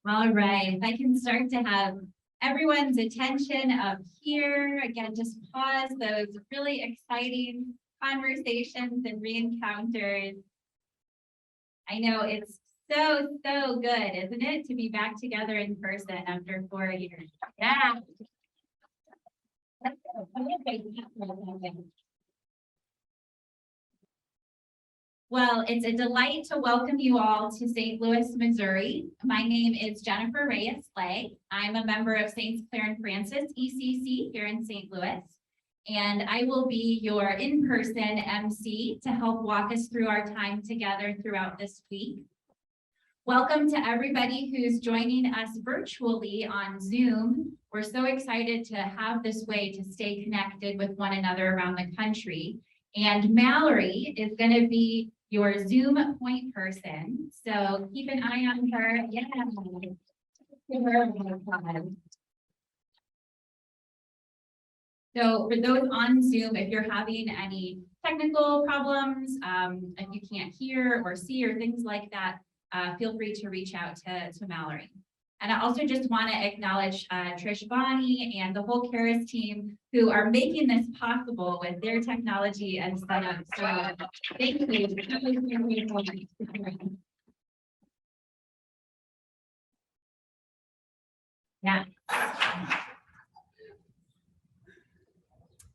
All right, if I can start to have everyone's attention up here. Again, just pause those really exciting conversations and re-encounters. I know it's so good, isn't it, to be back together in person after 4 years? Yeah. Well, it's a delight to welcome you all to St. Louis, Missouri. My name is Jennifer Reyes-Slay. I'm a member of Saints Clare and Francis ECC here in St. Louis, and I will be your in-person MC to help walk us through our time together throughout this week. Welcome to everybody who's joining us virtually on Zoom. We're so excited to have this way to stay connected with one another around the country. And Mallory is going to be your Zoom point person. So keep an eye on her. Yeah. So for those on Zoom, if you're having any technical problems, if you can't hear or see or things like that, feel free to reach out to Mallory. And I also just want to acknowledge Trish Bonnie and the whole Caris team who are making this possible with their technology and setup. So thank you. Yeah.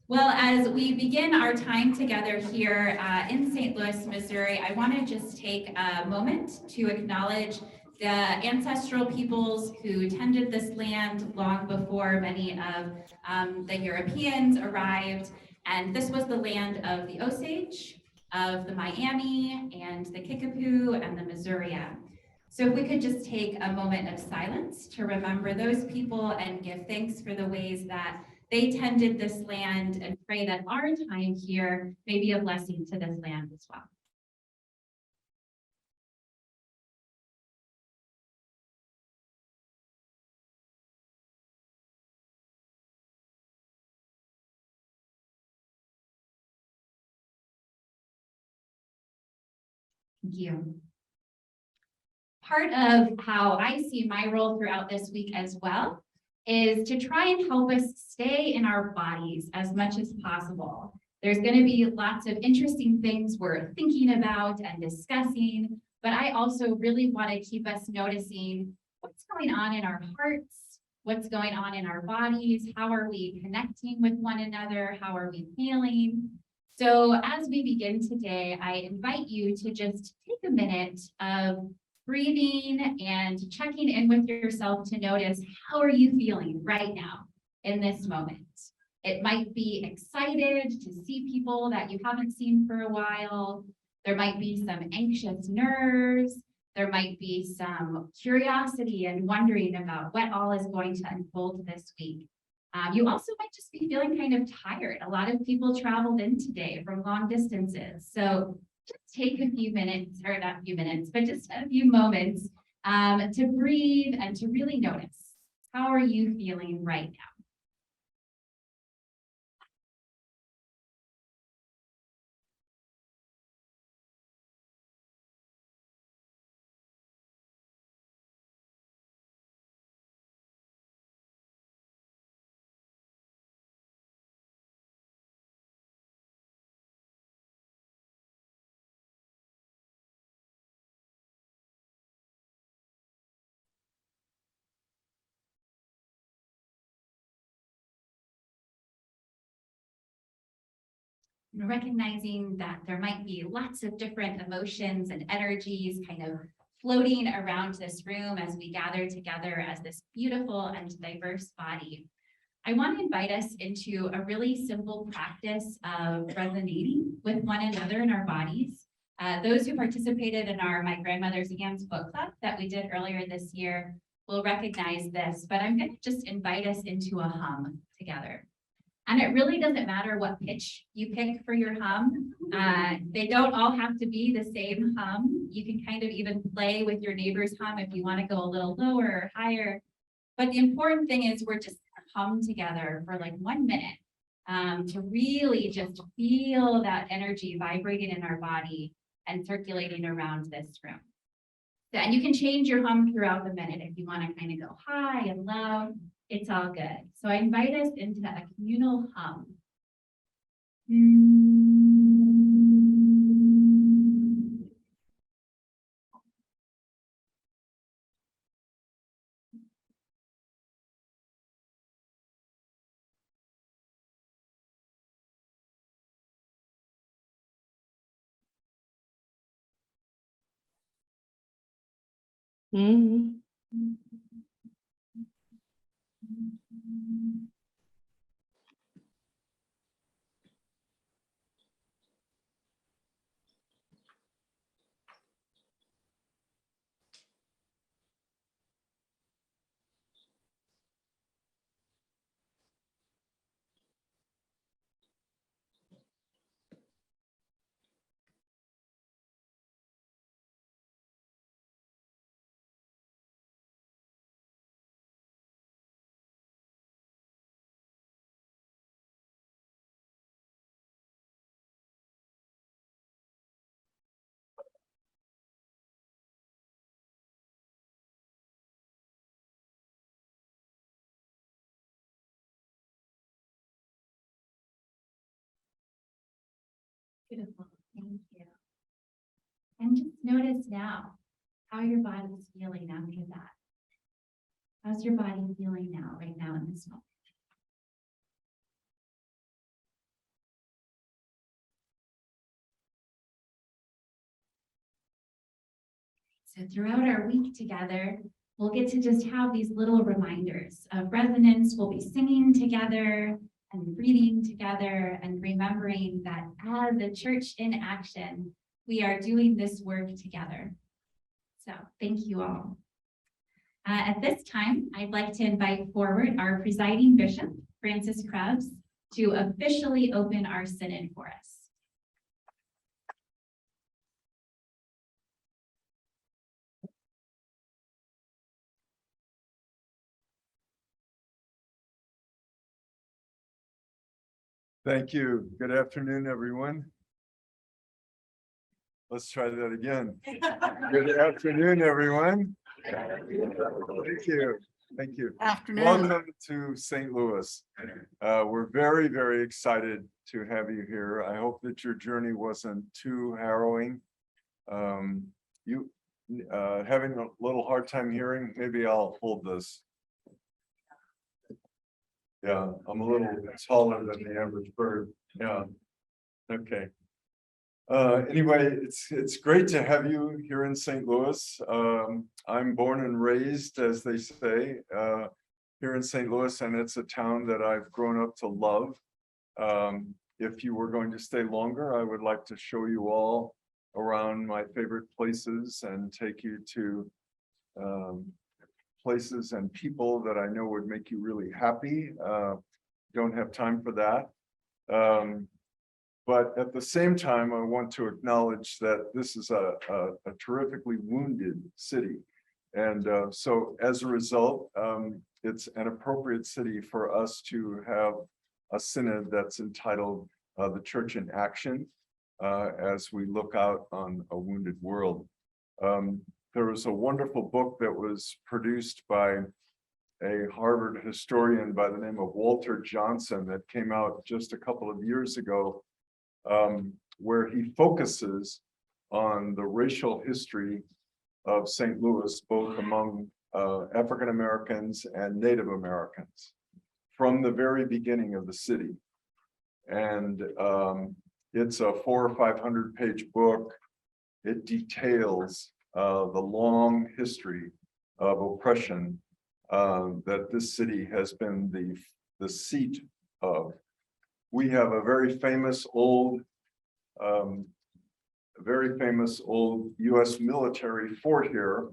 Well, as we begin our time together here in St. Louis, Missouri, I want to just take a moment to acknowledge the ancestral peoples who tended this land long before many of the Europeans arrived. And this was the land of the Osage, of the Miami, and the Kickapoo, and the Missouria. So if we could just take a moment of silence to remember those people and give thanks for the ways that they tended this land, and pray that our time here may be a blessing to this land as well. Thank you. Part of how I see my role throughout this week as well is to try and help us stay in our bodies as much as possible. There's going to be lots of interesting things we're thinking about and discussing, but I also really want to keep us noticing what's going on in our hearts, what's going on in our bodies, how are we connecting with one another, how are we feeling. So as we begin today, I invite you to just take a minute of breathing and checking in with yourself to notice, how are you feeling right now in this moment? It might be excited to see people that you haven't seen for a while. There might be some anxious nerves. There might be some curiosity and wondering about what all is going to unfold this week. You also might just be feeling kind of tired. A lot of people traveled in today from long distances. So just take a few minutes, or not a few minutes, but just a few moments to breathe and to really notice, how are you feeling right now? Recognizing that there might be lots of different emotions and energies kind of floating around this room as we gather together as this beautiful and diverse body. I want to invite us into a really simple practice of resonating with one another in our bodies. Those who participated in our My Grandmother's Hands book club that we did earlier this year will recognize this, but I'm going to just invite us into a hum together. And it really doesn't matter what pitch you pick for your hum. They don't all have to be the same hum. You can kind of even play with your neighbor's hum if you want to go a little lower or higher. But the important thing is we're just going to hum together for like 1 minute to really just feel that energy vibrating in our body and circulating around this room. And you can change your hum throughout the minute if you want to kind of go high and low. It's all good. So I invite us into a communal hum. Mm. Beautiful. Thank you. And just notice now how your body's feeling after that. How's your body feeling now, right now in this moment? So throughout our week together, we'll get to just have these little reminders of resonance. We'll be singing together and breathing together and remembering that as a church in action, we are doing this work together. So thank you all. At this time, I'd like to invite forward our presiding bishop, Francis Krebs, to officially open our synod for us. Thank you. Good afternoon, everyone. Let's try that again. Good afternoon, everyone. Thank you. Thank you. Afternoon. Welcome to St. Louis. We're very, very excited to have you here. I hope that your journey wasn't too harrowing. You having a little hard time hearing? Maybe I'll hold this. Yeah, I'm a little taller than the average bird. Yeah. Okay. Anyway, it's great to have you here in St. Louis. I'm born and raised, as they say, here in St. Louis, and it's a town that I've grown up to love. If you were going to stay longer, I would like to show you all around my favorite places and take you to places and people that I know would make you really happy. Don't have time for that. But at the same time, I want to acknowledge that this is a terrifically wounded city. And so as a result, it's an appropriate city for us to have a synod that's entitled The Church in Action as we look out on a wounded world. There was a wonderful book that was produced by a Harvard historian by the name of Walter Johnson that came out just a couple of years ago, where he focuses on the racial history of St. Louis, both among African Americans and Native Americans from the very beginning of the city. And it's a 400 or 500 page book. It details the long history of oppression that this city has been the seat of. We have a very famous old U.S. military fort here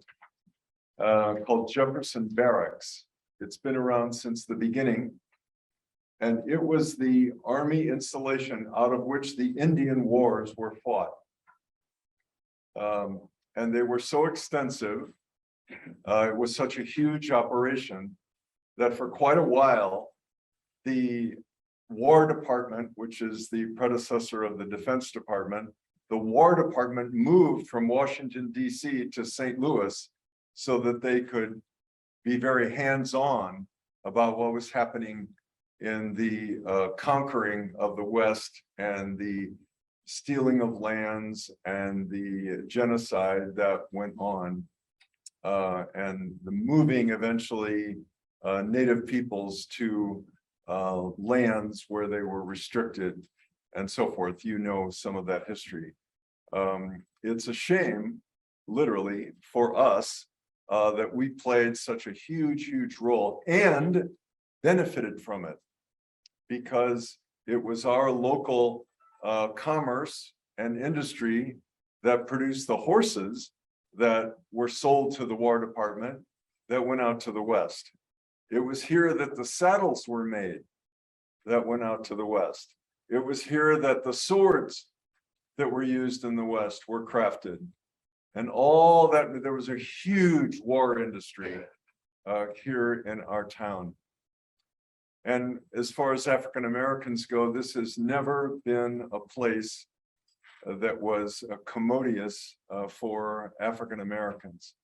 called Jefferson Barracks. It's been around since the beginning, and it was the army installation out of which the Indian Wars were fought. And they were so extensive, it was such a huge operation that for quite a while, the War Department, which is the predecessor of the Defense Department, the War Department moved from Washington, D.C. to St. Louis so that they could be very hands-on about what was happening in the conquering of the West and the stealing of lands and the genocide that went on, and the moving eventually Native peoples to lands where they were restricted and so forth. You know some of that history. It's a shame, literally, for us that we played such a huge role and benefited from it, because it was our local commerce and industry that produced the horses that were sold to the War Department that went out to the West. It was here that the saddles were made that went out to the West. It was here that the swords that were used in the West were crafted. And all that, there was a huge war industry here in our town. And as far as African Americans go, this has never been a place that was commodious for African Americans.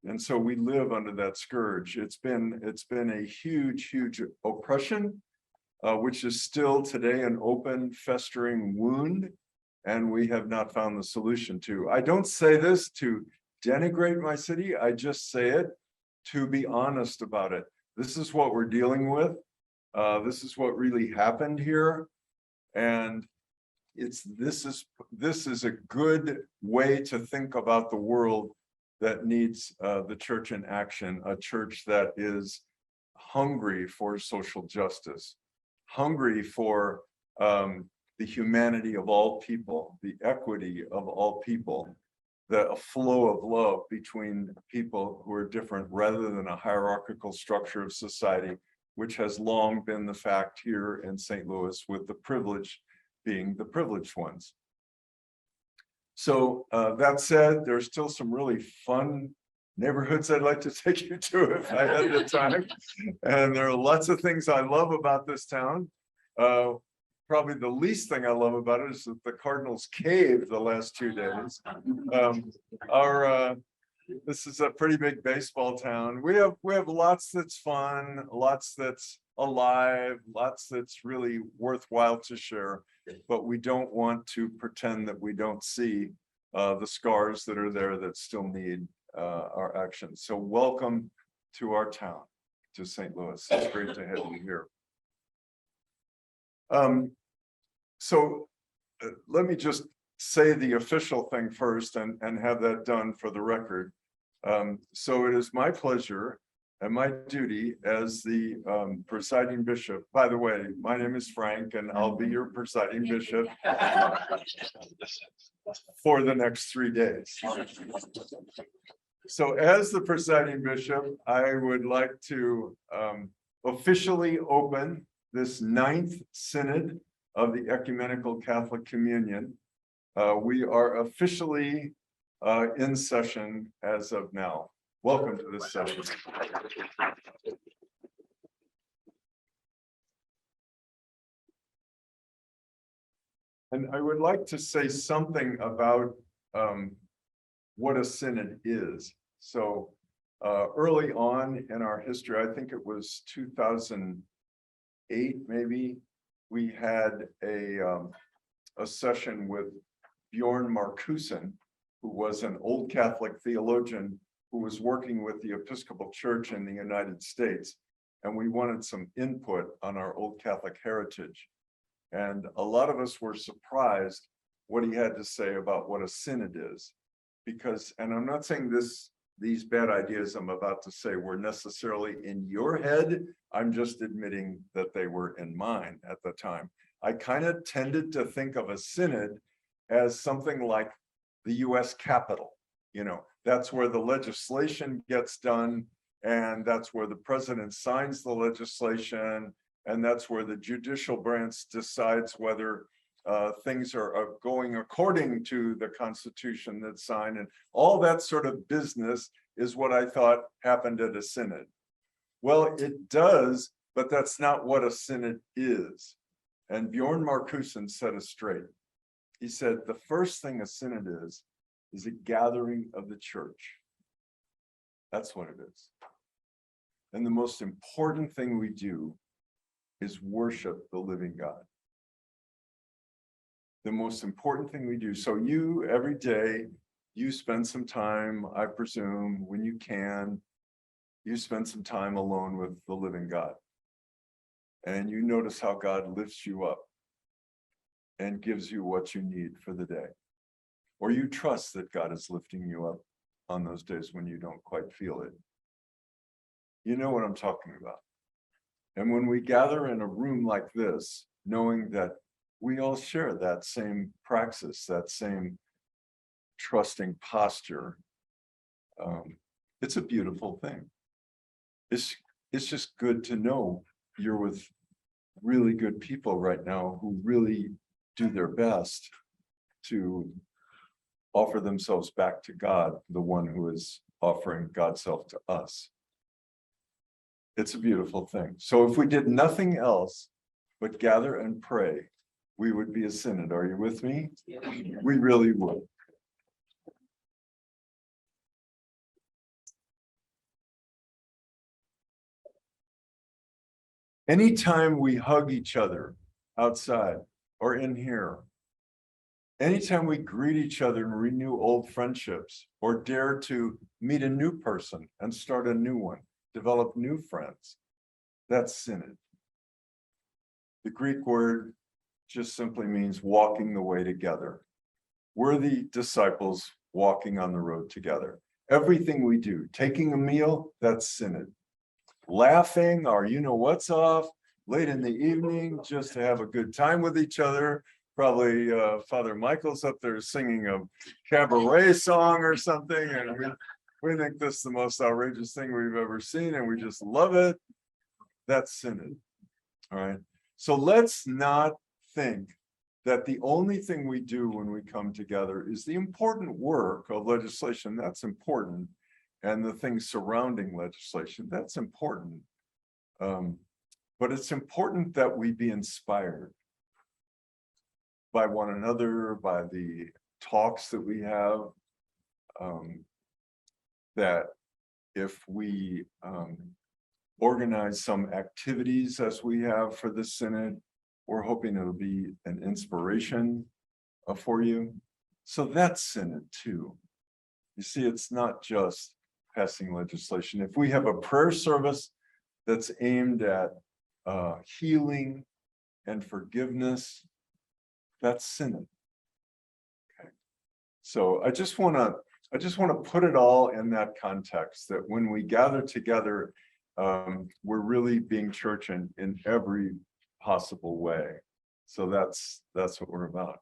And so we live under that scourge. It's been a huge oppression, which is still today an open, festering wound, and we have not found the solution to. I don't say this to denigrate my city. I just say it to be honest about it. This is what we're dealing with. This is what really happened here, and this is a good way to think about the world that needs the church in action, a church that is hungry for social justice, hungry for the humanity of all people, the equity of all people, a flow of love between people who are different rather than a hierarchical structure of society, which has long been the fact here in St. Louis, with the privilege being the privileged ones. So that said, there's still some really fun neighborhoods I'd like to take you to if I had the time. And there are lots of things I love about this town. Probably the least thing I love about it is that the Cardinals caved the last 2 days. This is a pretty big baseball town. We have lots that's fun, lots that's alive, lots that's really worthwhile to share, but we don't want to pretend that we don't see the scars that are there that still need our action. So welcome to our town, to St. Louis. It's great to have you here. So let me just say the official thing first and have that done for the record. So it is my pleasure and my duty as the presiding bishop. By the way, my name is Frank and I'll be your presiding bishop for the next 3 days. So as the presiding bishop, I would like to officially open this 9th Synod of the Ecumenical Catholic Communion. We are officially in session as of now. Welcome to this session. And I would like to say something about what a synod is. So early on in our history, I think it was 2008 maybe, we had a session with Bjorn Marcuson, who was an old Catholic theologian who was working with the Episcopal Church in the United States. And we wanted some input on our old Catholic heritage. And a lot of us were surprised what he had to say about what a synod is. Because, and I'm not saying these bad ideas I'm about to say were necessarily in your head. I'm just admitting that they were in mine at the time. I kind of tended to think of a synod as something like the US Capitol. You know, that's where the legislation gets done, and that's where the president signs the legislation, and that's where the judicial branch decides whether things are going according to the Constitution that's signed, and all that sort of business is what I thought happened at a synod. Well, it does, but that's not what a synod is. And Bjorn Marcuson set us straight. he said, the first thing a synod is a gathering of the church. That's what it is. And the most important thing we do is worship the living God. The most important thing we do. So you, every day, you spend some time, I presume, when you can, you spend some time alone with the living God. And you notice how God lifts you up and gives you what you need for the day. Or you trust that God is lifting you up on those days when you don't quite feel it. You know what I'm talking about. And when we gather in a room like this, knowing that we all share that same praxis, that same trusting posture, it's a beautiful thing. It's just good to know you're with really good people right now who really do their best to offer themselves back to God, the one who is offering God's self to us. It's a beautiful thing. So if we did nothing else but gather and pray, we would be a synod. Are you with me? Yeah. We really would. Anytime we hug each other outside or in here, anytime we greet each other and renew old friendships or dare to meet a new person and start a new one, develop new friends, that's synod. The Greek word just simply means walking the way together. We're the disciples walking on the road together. Everything we do, taking a meal, that's synod. Laughing or you know what's off late in the evening just to have a good time with each other. Probably Father Michael's up there singing a cabaret song or something, and we think this is the most outrageous thing we've ever seen, and we just love it. That's synod. All right. So let's not think that the only thing we do when we come together is the important work of legislation. That's important. And the things surrounding legislation, that's important. But it's important that we be inspired by one another, by the talks that we have, that if we organize some activities as we have for this synod, we're hoping it'll be an inspiration for you. So that's synod too. You see, it's not just passing legislation. If we have a prayer service that's aimed at healing and forgiveness, that's synod. Okay. So I just want to put it all in that context, that when we gather together, we're really being church in every possible way. So that's what we're about.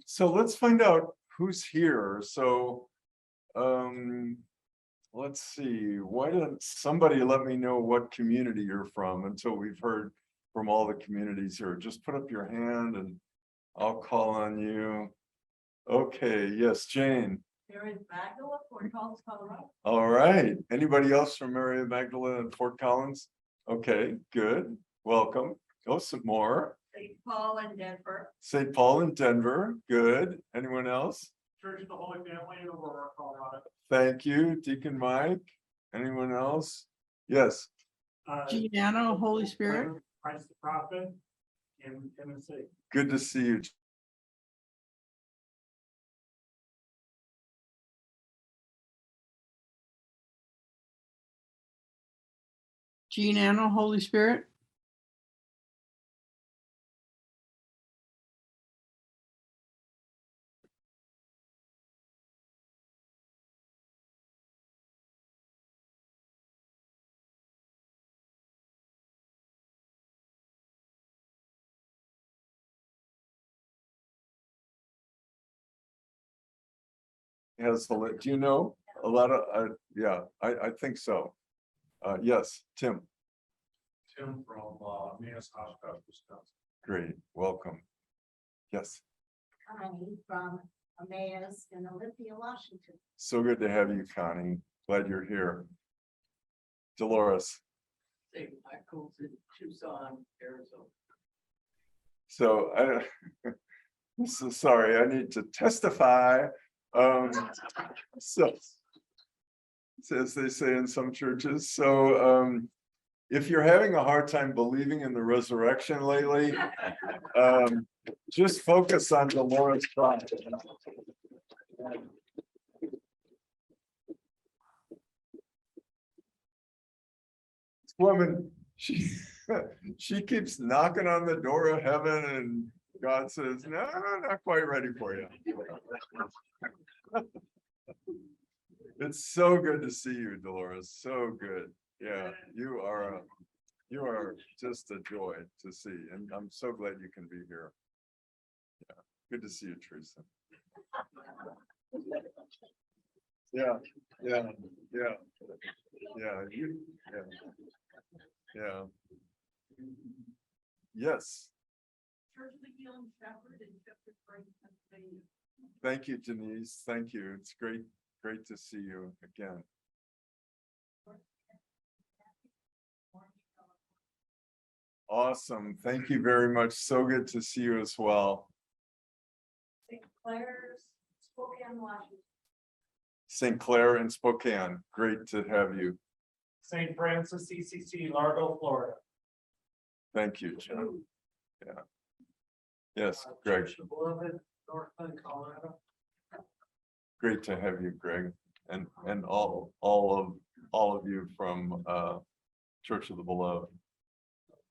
So let's find out who's here. So let's see, why doesn't somebody let me know what community you're from until we've heard from all the communities here? Just put up your hand and I'll call on you. Okay, yes, Jane. Mary Magdala, Fort Collins, Colorado. All right. Anybody else from Mary Magdalene and Fort Collins? Okay, good. Welcome. Oh, some more. St. Paul and Denver. St. Paul and Denver. Good. Anyone else? Church of the Holy Family in Aurora, Colorado. Thank you, Deacon Mike. Anyone else? Yes. Giuliano, Holy Spirit. Christ the Prophet in Tennessee. Good to see you. Giuliano, Holy Spirit. Has the, do you know a lot of, yeah, I think so. Yes, Tim, Tim from Manus, Oshkosh, Wisconsin. great, welcome. Yes, Connie from Emmaus in Olympia, Washington. so good to have you, Connie. Glad you're here. Dolores. St. Michael's in Tucson, Arizona. So So sorry, I need to testify. So as they say in some churches, so if you're having a hard time believing in the resurrection lately, just focus on Dolores Cross. This woman, she keeps knocking on the door of heaven, and God says, no, not quite ready for you. It's so good to see you, Dolores. So good. Yeah, you are just a joy to see, and I'm so glad you can be here. Yeah, good to see you, Teresa. Yeah, yeah, yeah, yeah, yeah. Yes. Thank you, Denise. Thank you. It's great to see you again. Awesome. Thank you very much. So good to see you as well. St. Clair's, Spokane, Washington. St. Clair and Spokane. Great to have you. St. Francis CCC, Largo, Florida. Thank you, Jim. Yeah. Yes, Greg. Church of the Beloved, Northland, Colorado. Great to have you, Greg, and all of you from Church of the Beloved.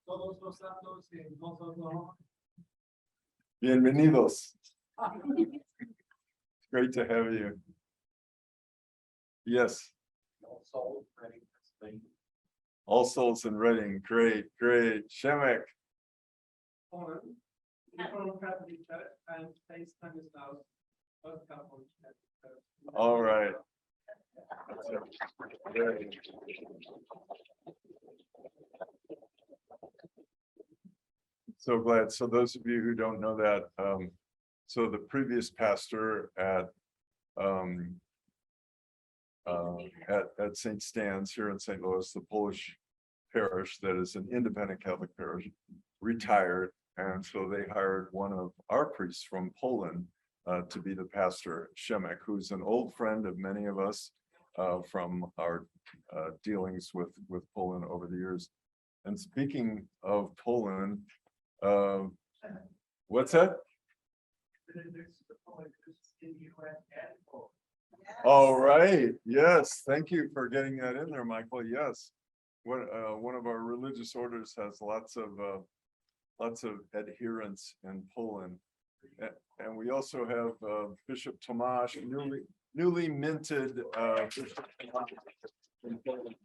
Todos los santos y Oklahoma. Bienvenidos. Great to have you. Yes. All Souls in Reading. Great. Shemek. All right. So glad. So those of you who don't know that, so the previous pastor at St. Stan's here in St. Louis, the Polish parish that is an independent Catholic parish, retired, and so they hired one of our priests from Poland to be the pastor, Shemek, who's an old friend of many of us from our dealings with Poland over the years. And speaking of Poland, what's that? All right. Yes. Thank you for getting that in there, Michael. Yes. What one of our religious orders has lots of adherents in Poland. And we also have Bishop Tomasz, newly minted Bishop Tomasz in Poland.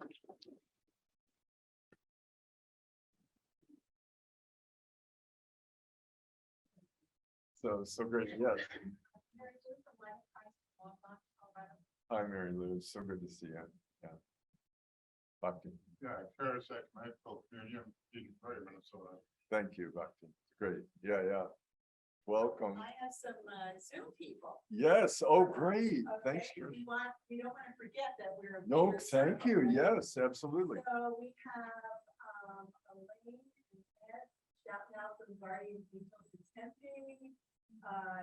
So great. Yes. Hi, Mary Lou. So good to see you. Yeah. Bhakti. Yeah, Karasek, Michael, Minnesota. Thank you, Bhakti. Great. Yeah. Welcome. I have some Zoom people. Yes. Oh, great. Thanks. Okay, we don't want to forget that we're. a No, bigger thank circle, you. right? Yes, absolutely. So we have Elaine and Ed, shout out from Guardian People in Tempe,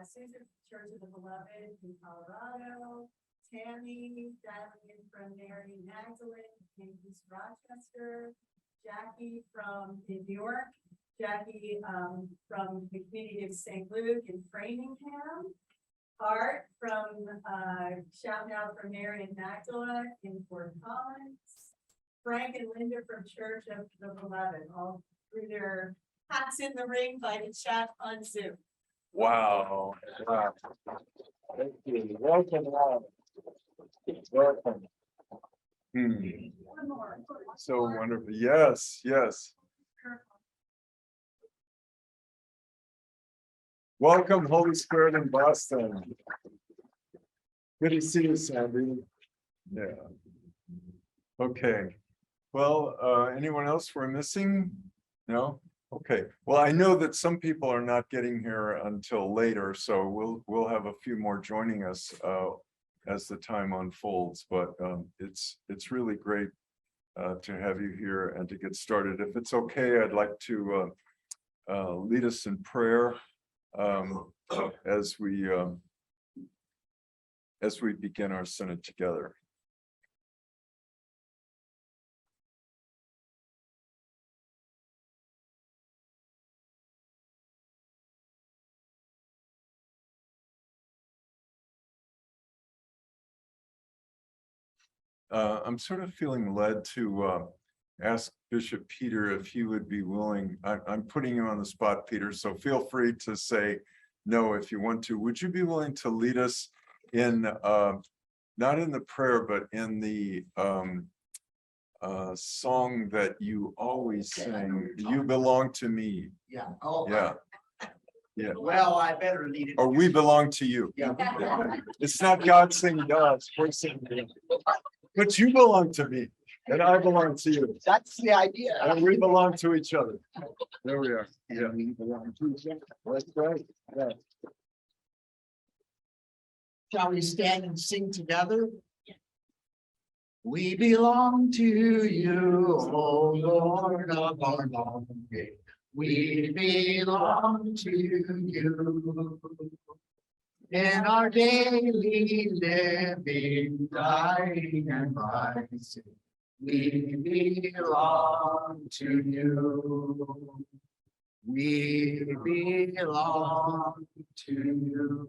Susan, Church of the Beloved in Colorado, Tammy, Diane from Mary Magdalene in East Rochester, Jackie from New York, Jackie from the community of St. Luke in Framingham, Art from shouting out from Mary and Magdalene in Fort Collins, Frank and Linda from Church of the Beloved, all through their hats in the ring by the chat on Zoom. Wow. Thank you. Welcome. Welcome. One more. So wonderful. Yes. Welcome, Holy Spirit in Boston. Good to see you, Sandy. Yeah. Okay. Well, anyone else we're missing? No? Okay. Well, I know that some people are not getting here until later, so we'll have a few more joining us as the time unfolds, but it's really great to have you here and to get started. If it's okay, I'd like to lead us in prayer. as we begin our synod together. I'm sort of feeling led to ask Bishop Peter if he would be willing. I'm putting you on the spot, Peter, so feel free to say no if you want to. Would you be willing to lead us in, not in the prayer, but in the song that you always sing, "You Belong to Me"? Yeah. Oh, Yeah. Yeah. well, I better lead it. Or "We Belong to You." Yeah. It's not God singing to us, we're singing to Him. But you belong to me, and I belong to you, That's the idea. and we belong to each other. There we are. Yeah, And we belong to each other. that's right. Yeah. Shall we stand and sing together? We belong to you, O Lord of our longing. We belong to you. In our daily living, dying and rising, we belong to you. We belong to you.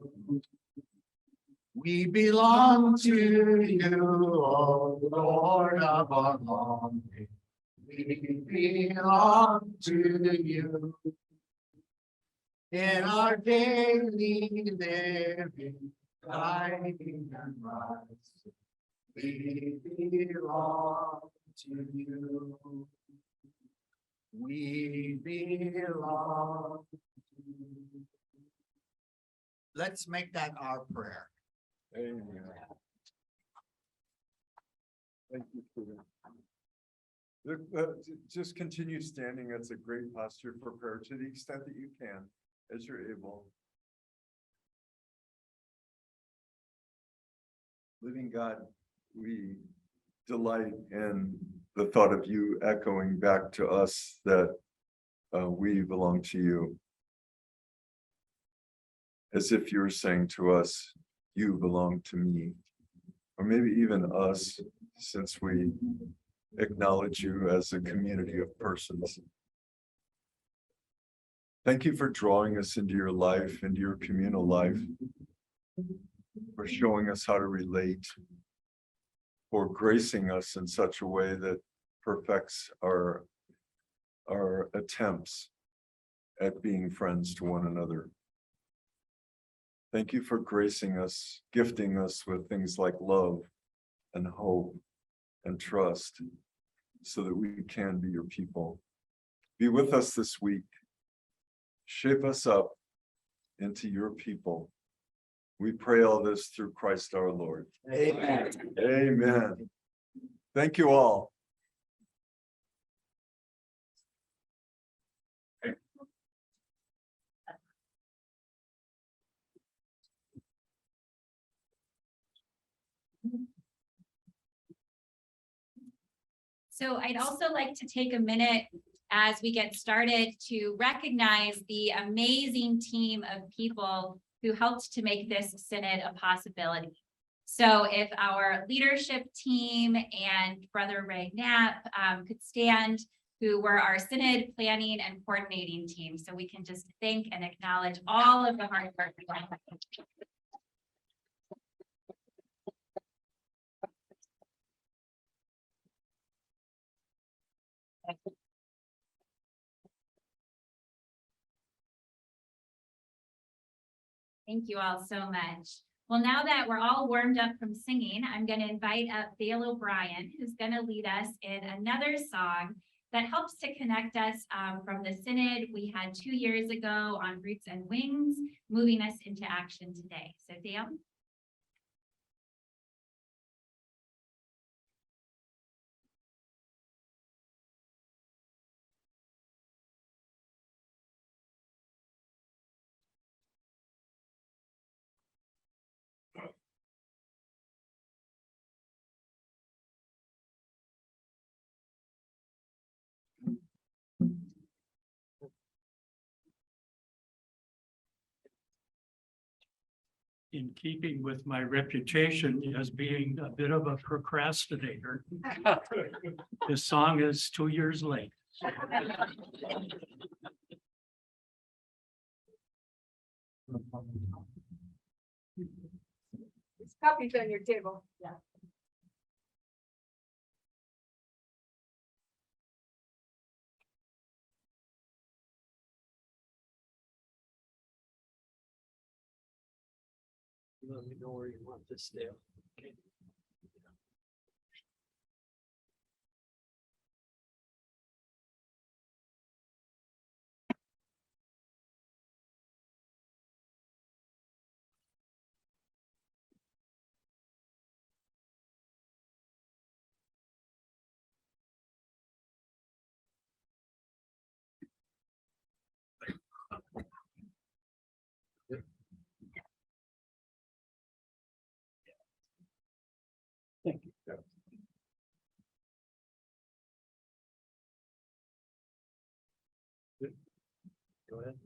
We belong to you, O Lord of our longing. We belong to you. In our daily living, dying and rising, we belong to you. We belong to you. Let's make that our prayer. Amen. Thank you for that. Just continue standing. That's a great posture for prayer to the extent that you can, as you're able. Living God, we delight in the thought of you echoing back to us that we belong to you. As if you're saying to us, you belong to me, or maybe even us, since we acknowledge you as a community of persons. Thank you for drawing us into your life, into your communal life, for showing us how to relate, for gracing us in such a way that perfects our attempts at being friends to one another. Thank you for gracing us, gifting us with things like love and hope and trust, so that we can be your people. Be with us this week. Shape us up into your people. We pray all this through Christ our Lord. Amen. Amen. Thank you all. So I'd also like to take a minute as we get started to recognize the amazing team of people who helped to make this synod a possibility. So if our leadership team and Brother Ray Knapp could stand, who were our synod planning and coordinating team, so we can just thank and acknowledge all of the hard work. Thank you all so much. Well, now that we're all warmed up from singing, I'm going to invite up Dale O'Brien, who's going to lead us in another song that helps to connect us from the synod we had 2 years ago on Roots and Wings, moving us into action today. So Dale. in keeping with my reputation as being a bit of a procrastinator, this song is 2 years late. There's copies on your table. Yeah. Let me know where you want this, Dale. Okay. Thank you. Good. Go ahead.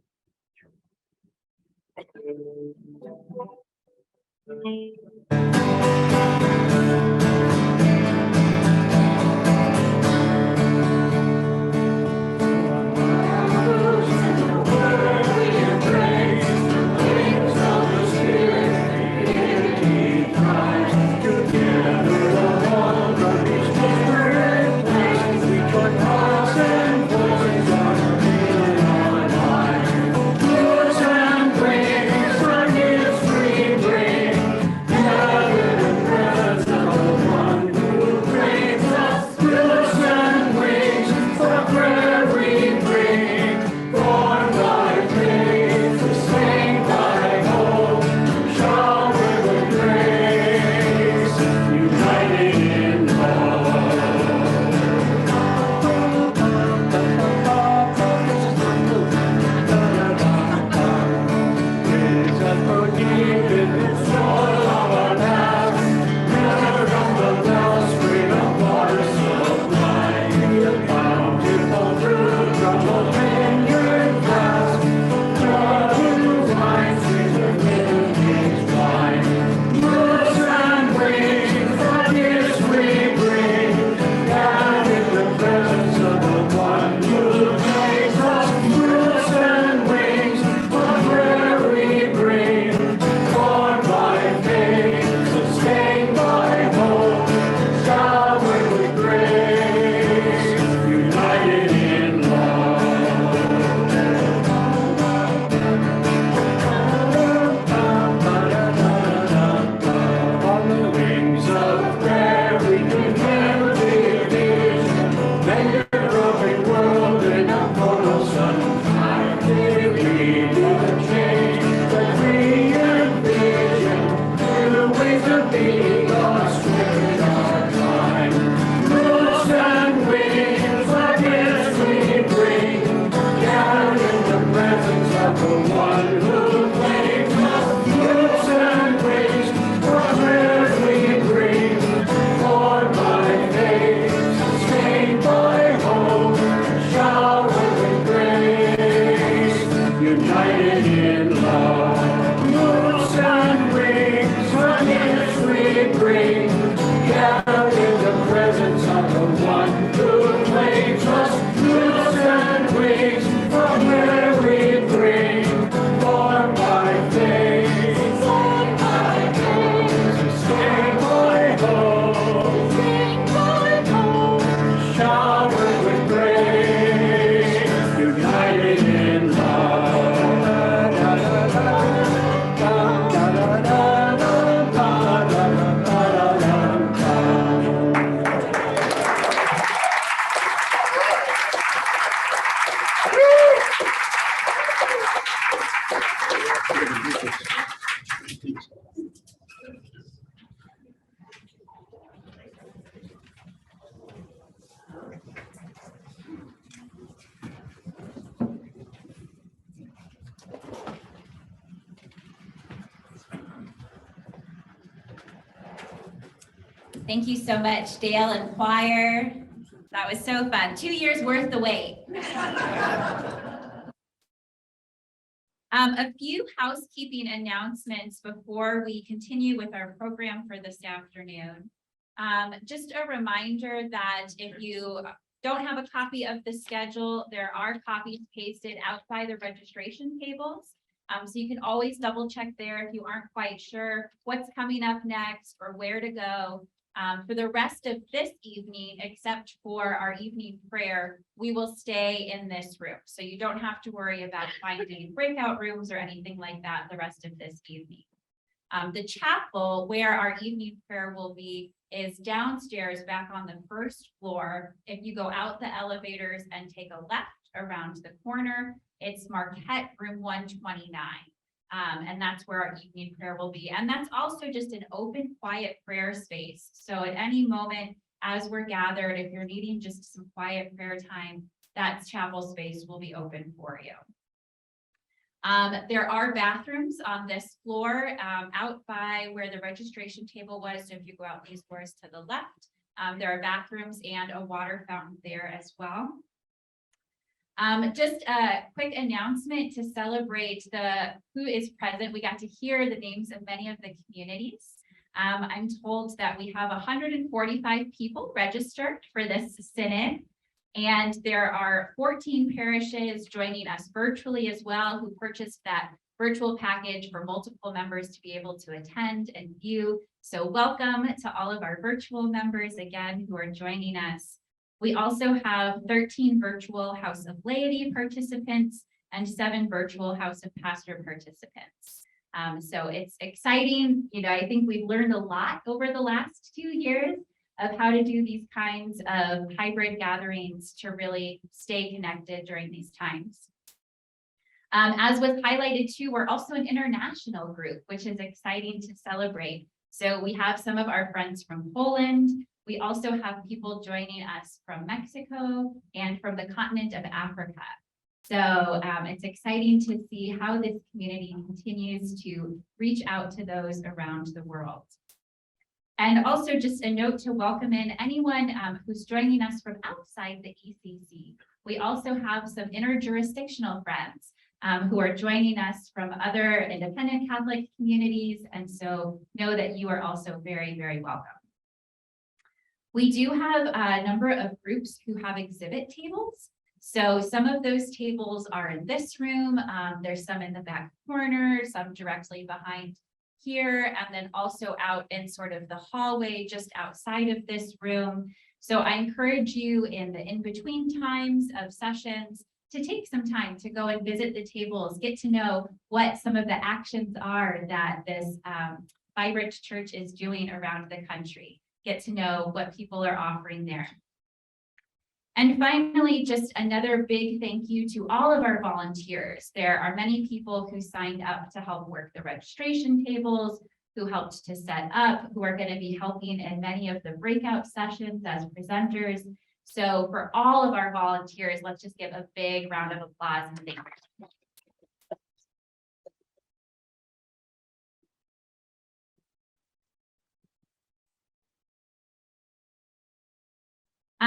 Thank you so much, Dale and choir. That was so fun. 2 years worth the wait. A few housekeeping announcements before we continue with our program for this afternoon. Just a reminder that if you don't have a copy of the schedule, there are copies pasted outside the registration tables. So you can always double check there if you aren't quite sure what's coming up next or where to go. For the rest of this evening, except for our evening prayer, we will stay in this room. So you don't have to worry about finding breakout rooms or anything like that the rest of this evening. The chapel where our evening prayer will be is downstairs back on the first floor. If you go out the elevators and take a left around the corner, it's Marquette room 129. And that's where our evening prayer will be. And that's also just an open, quiet prayer space. So at any moment, as we're gathered, if you're needing just some quiet prayer time, that chapel space will be open for you. There are bathrooms on this floor out by where the registration table was. So if you go out these doors to the left, there are bathrooms and a water fountain there as well. Just a quick announcement to celebrate who is present. We got to hear the names of many of the communities. I'm told that we have 145 people registered for this synod. And there are 14 parishes joining us virtually as well, who purchased that virtual package for multiple members to be able to attend and view. So welcome to all of our virtual members again who are joining us. We also have 13 virtual House of Laity participants and 7 virtual House of Pastor participants. So it's exciting. You know, I think we've learned a lot over the last 2 years of how to do these kinds of hybrid gatherings to really stay connected during these times. As was highlighted too, we're also an international group, which is exciting to celebrate. So we have some of our friends from Poland. We also have people joining us from Mexico and from the continent of Africa. So it's exciting to see how this community continues to reach out to those around the world. And also just a note to welcome in anyone who's joining us from outside the ECC. We also have some interjurisdictional friends who are joining us from other independent Catholic communities. And so know that you are also very, very welcome. We do have a number of groups who have exhibit tables. So some of those tables are in this room. There's some in the back corner, some directly behind here, and then also out in sort of the hallway just outside of this room. So I encourage you in the in-between times of sessions to take some time to go and visit the tables, get to know what some of the actions are that this vibrant church is doing around the country. Get to know what people are offering there. And finally, just another big thank you to all of our volunteers. There are many people who signed up to help work the registration tables, who helped to set up, who are going to be helping in many of the breakout sessions as presenters. So for all of our volunteers, let's just give a big round of applause and thank you.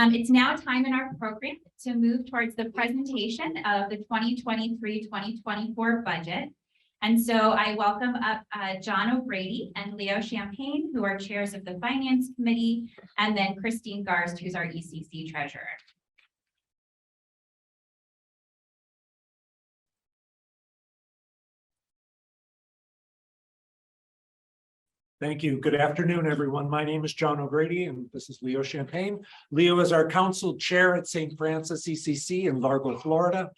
It's now time in our program to move towards the presentation of the 2023-2024 budget. And so I welcome up John O'Grady and Leo Champagne, who are chairs of the Finance Committee, and then Christine Garst, who's our ECC treasurer. Thank you. Good afternoon, everyone. My name is John O'Grady, and this is Leo Champagne. Leo is our council chair at St. Francis ECC in Largo, Florida.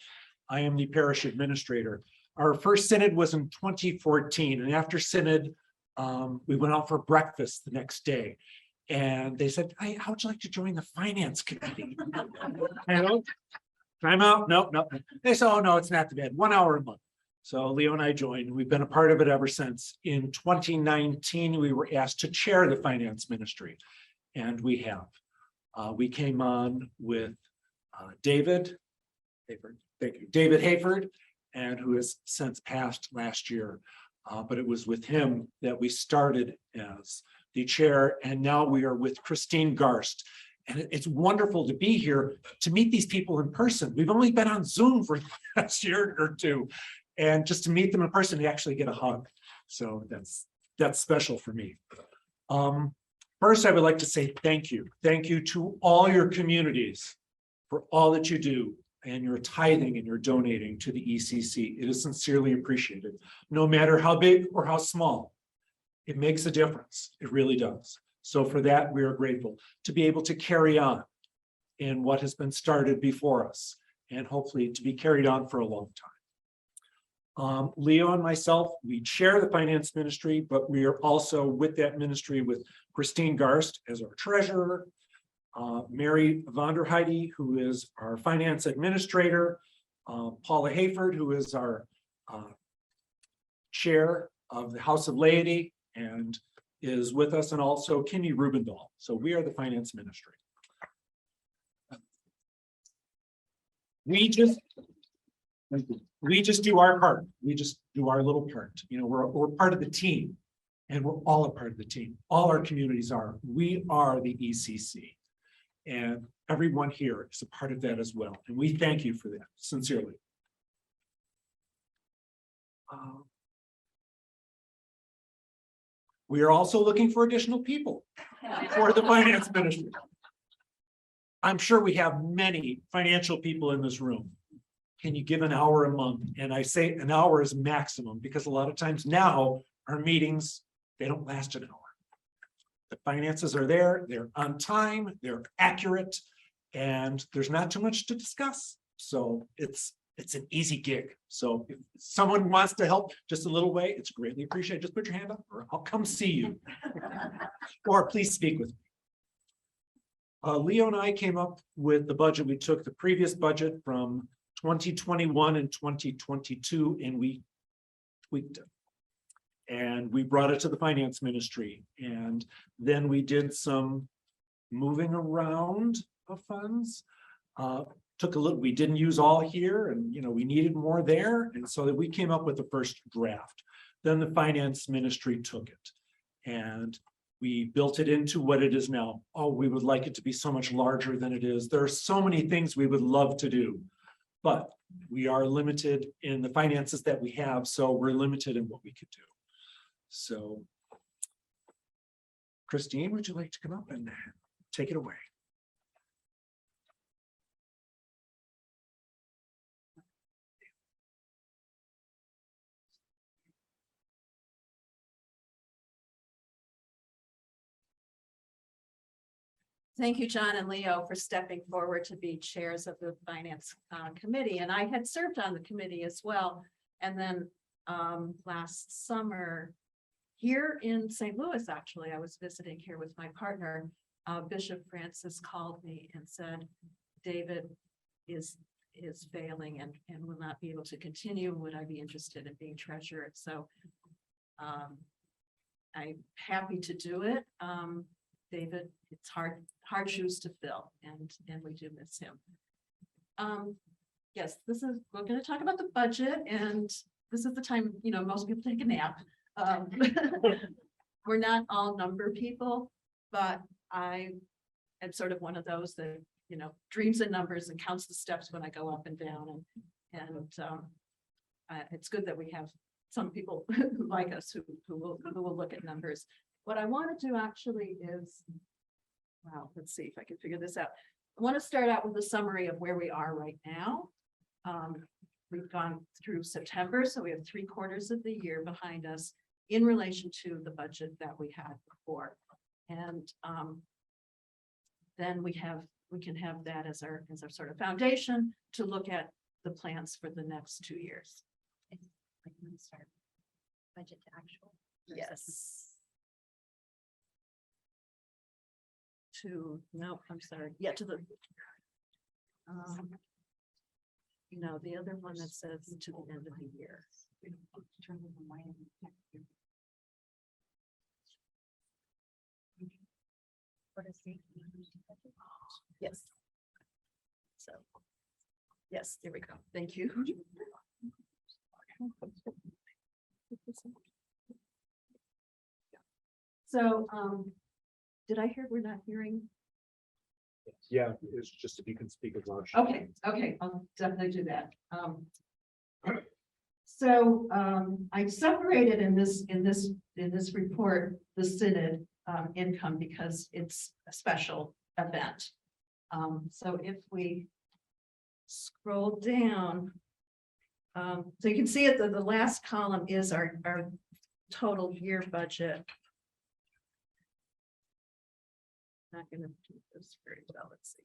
I am the parish administrator. Our first synod was in 2014, and after synod, we went out for breakfast the next day. And they said, "Hey, how would you like to join the finance committee?" Time out. No. They said, "Oh, no, it's not too bad. 1 hour a month." So Leo and I joined. We've been a part of it ever since. In 2019, we were asked to chair the finance ministry, and we have. We came on with David Hayford. Thank you, David Hayford, and who has since passed last year. But it was with him that we started as the chair, and now we are with Christine Garst. And it's wonderful to be here to meet these people in person. We've only been on Zoom for the last year or two. And just to meet them in person, they actually get a hug. So that's special for me. First, I would like to say thank you. Thank you to all your communities for all that you do and your tithing and your donating to the ECC. It is sincerely appreciated, no matter how big or how small. It makes a difference. It really does. So for that, we are grateful to be able to carry on in what has been started before us, and hopefully to be carried on for a long time. Leo and myself, we share the finance ministry, but we are also with that ministry with Christine Garst as our treasurer, Mary Vonderheide, who is our finance administrator, Paula Hayford, who is our chair of the House of Laity and is with us, and also Kimmy Rubendahl. So we are the finance ministry. We just do our part. We just do our little part. You know, we're part of the team, and we're all a part of the team. All our communities are. We are the ECC, and everyone here is a part of that as well. And we thank you for that sincerely. We are also looking for additional people for the finance ministry. I'm sure we have many financial people in this room. Can you give an hour a month? And I say an hour is maximum, because a lot of times now our meetings, they don't last an hour. The finances are there, they're on time, they're accurate, and there's not too much to discuss. So it's an easy gig. So if someone wants to help just a little way, it's greatly appreciated. Just put your hand up or I'll come see you. Or please speak with me. Leo and I came up with the budget. We took the previous budget from 2021 and 2022, and we tweaked it. And we brought it to the finance ministry. And then we did some moving around of funds. Took a little, we didn't use all here, and we needed more there. And so that we came up with the first draft. Then the finance ministry took it and we built it into what it is now. Oh, we would like it to be so much larger than it is. There are so many things we would love to do, but we are limited in the finances that we have. So we're limited in what we could do. So Christine, would you like to come up and take it away? Thank you, John and Leo, for stepping forward to be chairs of the Finance Committee. And I had served on the committee as well. And then last summer, here in St. Louis, actually, I was visiting here with my partner. Bishop Francis called me and said, David is failing and will not be able to continue. Would I be interested in being treasurer? So I'm happy to do it. David, it's hard shoes to fill, and we do miss him. Yes, we're going to talk about the budget, and this is the time, most people take a nap. We're not all number people, but I am sort of one of those that, dreams in numbers and counts the steps when I go up and down. And it's good that we have some people like us who will look at numbers. What I want to do actually is, let's see if I can figure this out. I want to start out with a summary of where we are right now. We've gone through September, so we have 3/4 of the year behind us in relation to the budget that we had before. And then we can have that as our sort of foundation to look at the plans for the next 2 years. Start budget to actual. Yes. I'm sorry. Yeah, to the. The other one that says to the end of the year. Yes. So, yes, there we go. Thank you. So, did I hear we're not hearing? Yeah, it's just if you can speak as loud. Okay, I'll definitely do that. So I separated in this report, the synod income because it's a special event. So if we scroll down, so you can see it, the last column is our total year budget. Not gonna do this very well, let's see.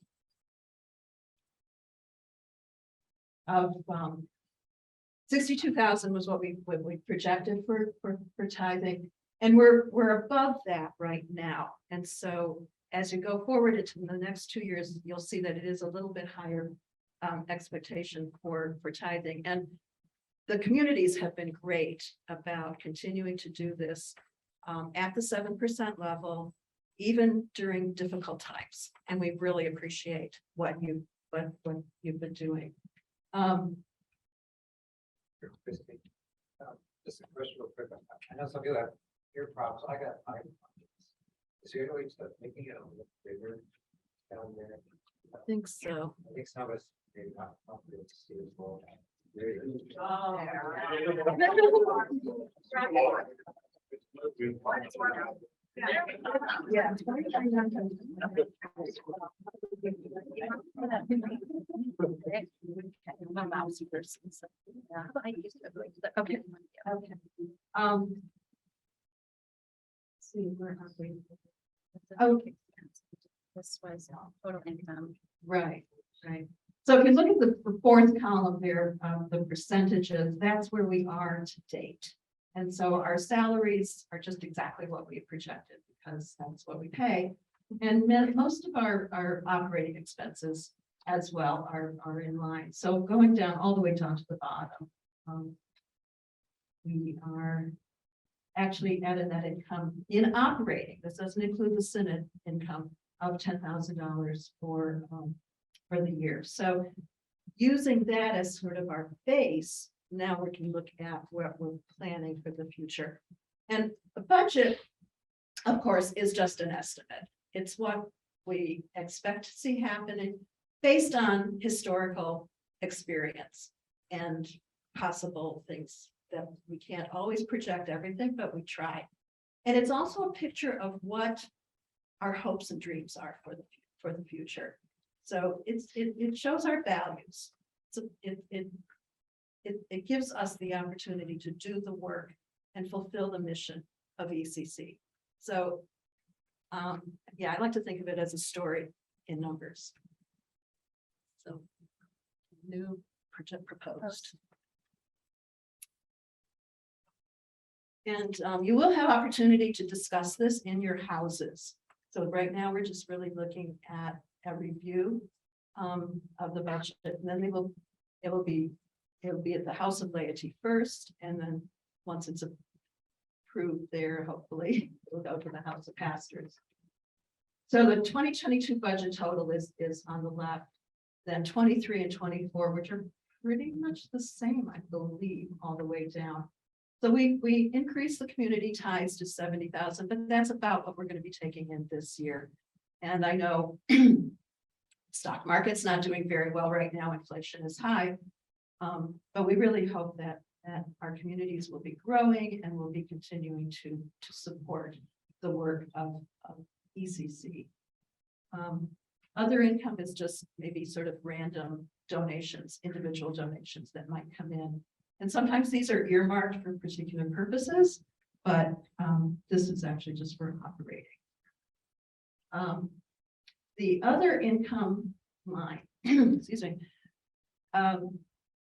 Of 62,000 was what we projected for tithing, and we're above that right now. And so as you go forward into the next 2 years, you'll see that it is a little bit higher expectation for tithing. And the communities have been great about continuing to do this at the 7% level, even during difficult times. And we really appreciate what you've been doing. Christine, just a question real quick. I know some people have ear problems. I got eye problems. Is there any way to making it a little bigger down there? I think so. I think some of us maybe not comfortable to see as well. Yeah. Okay. Okay. See, where are we? Okay. This was total income. Right. So if you look at the fourth column there, the percentages, that's where we are to date. And so our salaries are just exactly what we projected because that's what we pay. And most of our operating expenses as well are in line. So going down all the way down to the bottom, we are actually at a net income in operating. This doesn't include the synod income of $10,000 for the year. So using that as sort of our base, now we can look at what we're planning for the future. And the budget, of course, is just an estimate. It's what we expect to see happening based on historical experience and possible things that we can't always project everything, but we try. And it's also a picture of what our hopes and dreams are for the future. So it shows our values. So it gives us the opportunity to do the work and fulfill the mission of ECC. So yeah, I like to think of it as a story in numbers. So new project proposed. And you will have opportunity to discuss this in your houses. So right now, we're just really looking at a review of the budget, and then it will be at the House of Laity first, and then once it's approved there, hopefully it'll go to the House of Pastors. So the 2022 budget total is on the left, then 23 and 24, which are pretty much the same, I believe, all the way down. So we increased the community ties to 70,000, but that's about what we're going to be taking in this year. And I know stock market's not doing very well right now. Inflation is high. But we really hope that our communities will be growing and will be continuing to support the work of ECC. Other income is just maybe sort of random donations, individual donations that might come in. And sometimes these are earmarked for particular purposes, but this is actually just for operating. The other income line, excuse me,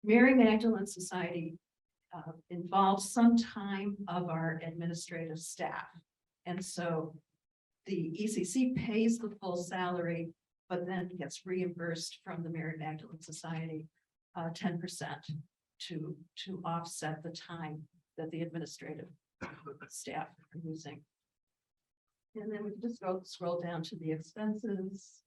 Mary Magdalene Society involves some time of our administrative staff. And so the ECC pays the full salary, but then gets reimbursed from the Mary Magdalene Society 10% to offset the time that the administrative staff are using. And then we can just scroll down to the expenses.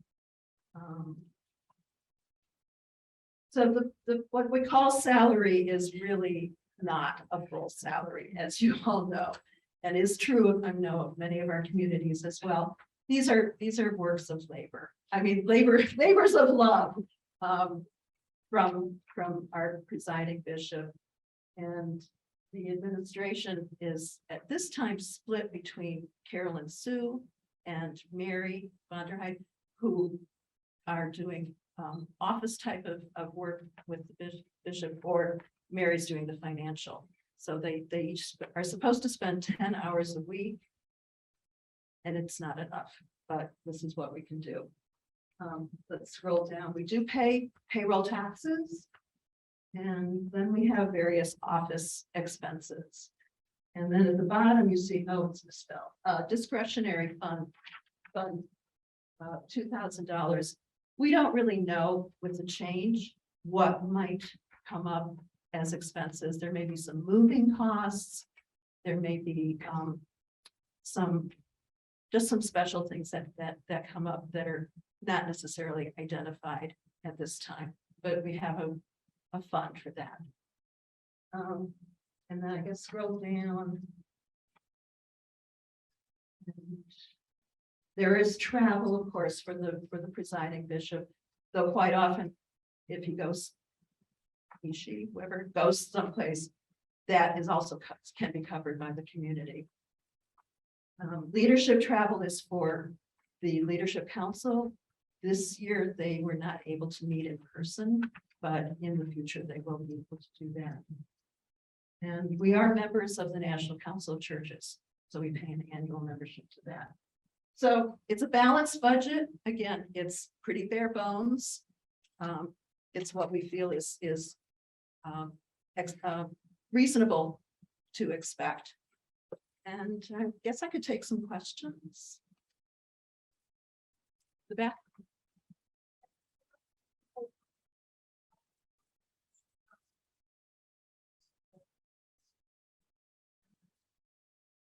So what we call salary is really not a full salary, as you all know, and is true, I know, of many of our communities as well. These are works of labor. I mean, labors of love from our presiding bishop, And the administration is at this time split between Carolyn Sue and Mary von der Heide, who are doing office type of work with the bishop, or Mary's doing the financial. So they each are supposed to spend 10 hours a week. And it's not enough, but this is what we can do. Let's scroll down. We do pay payroll taxes. And then we have various office expenses. And then at the bottom, you see, oh, it's misspelled, discretionary fund, $2,000. We don't really know with the change what might come up as expenses. There may be some moving costs. There may be some special things that come up that are not necessarily identified at this time, but we have a fund for that. And then I guess scroll down. There is travel, of course, for the presiding bishop, though quite often, if he goes, she, whoever goes someplace, that is also can be covered by the community. Leadership travel is for the leadership council. This year, they were not able to meet in person, but in the future, they will be able to do that. And we are members of the National Council of Churches, so we pay an annual membership to that. So it's a balanced budget. Again, it's pretty bare bones. It's what we feel is reasonable to expect. And I guess I could take some questions. The back.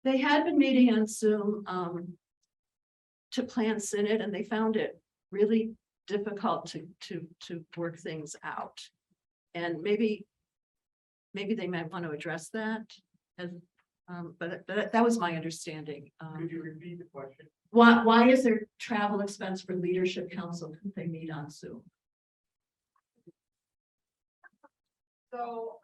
They had been meeting on Zoom to plan synod, and they found it really difficult to work things out. And maybe they might want to address that. As, but that was my understanding. Could you repeat the question? Why is there travel expense for leadership council? Could they meet on Zoom? So,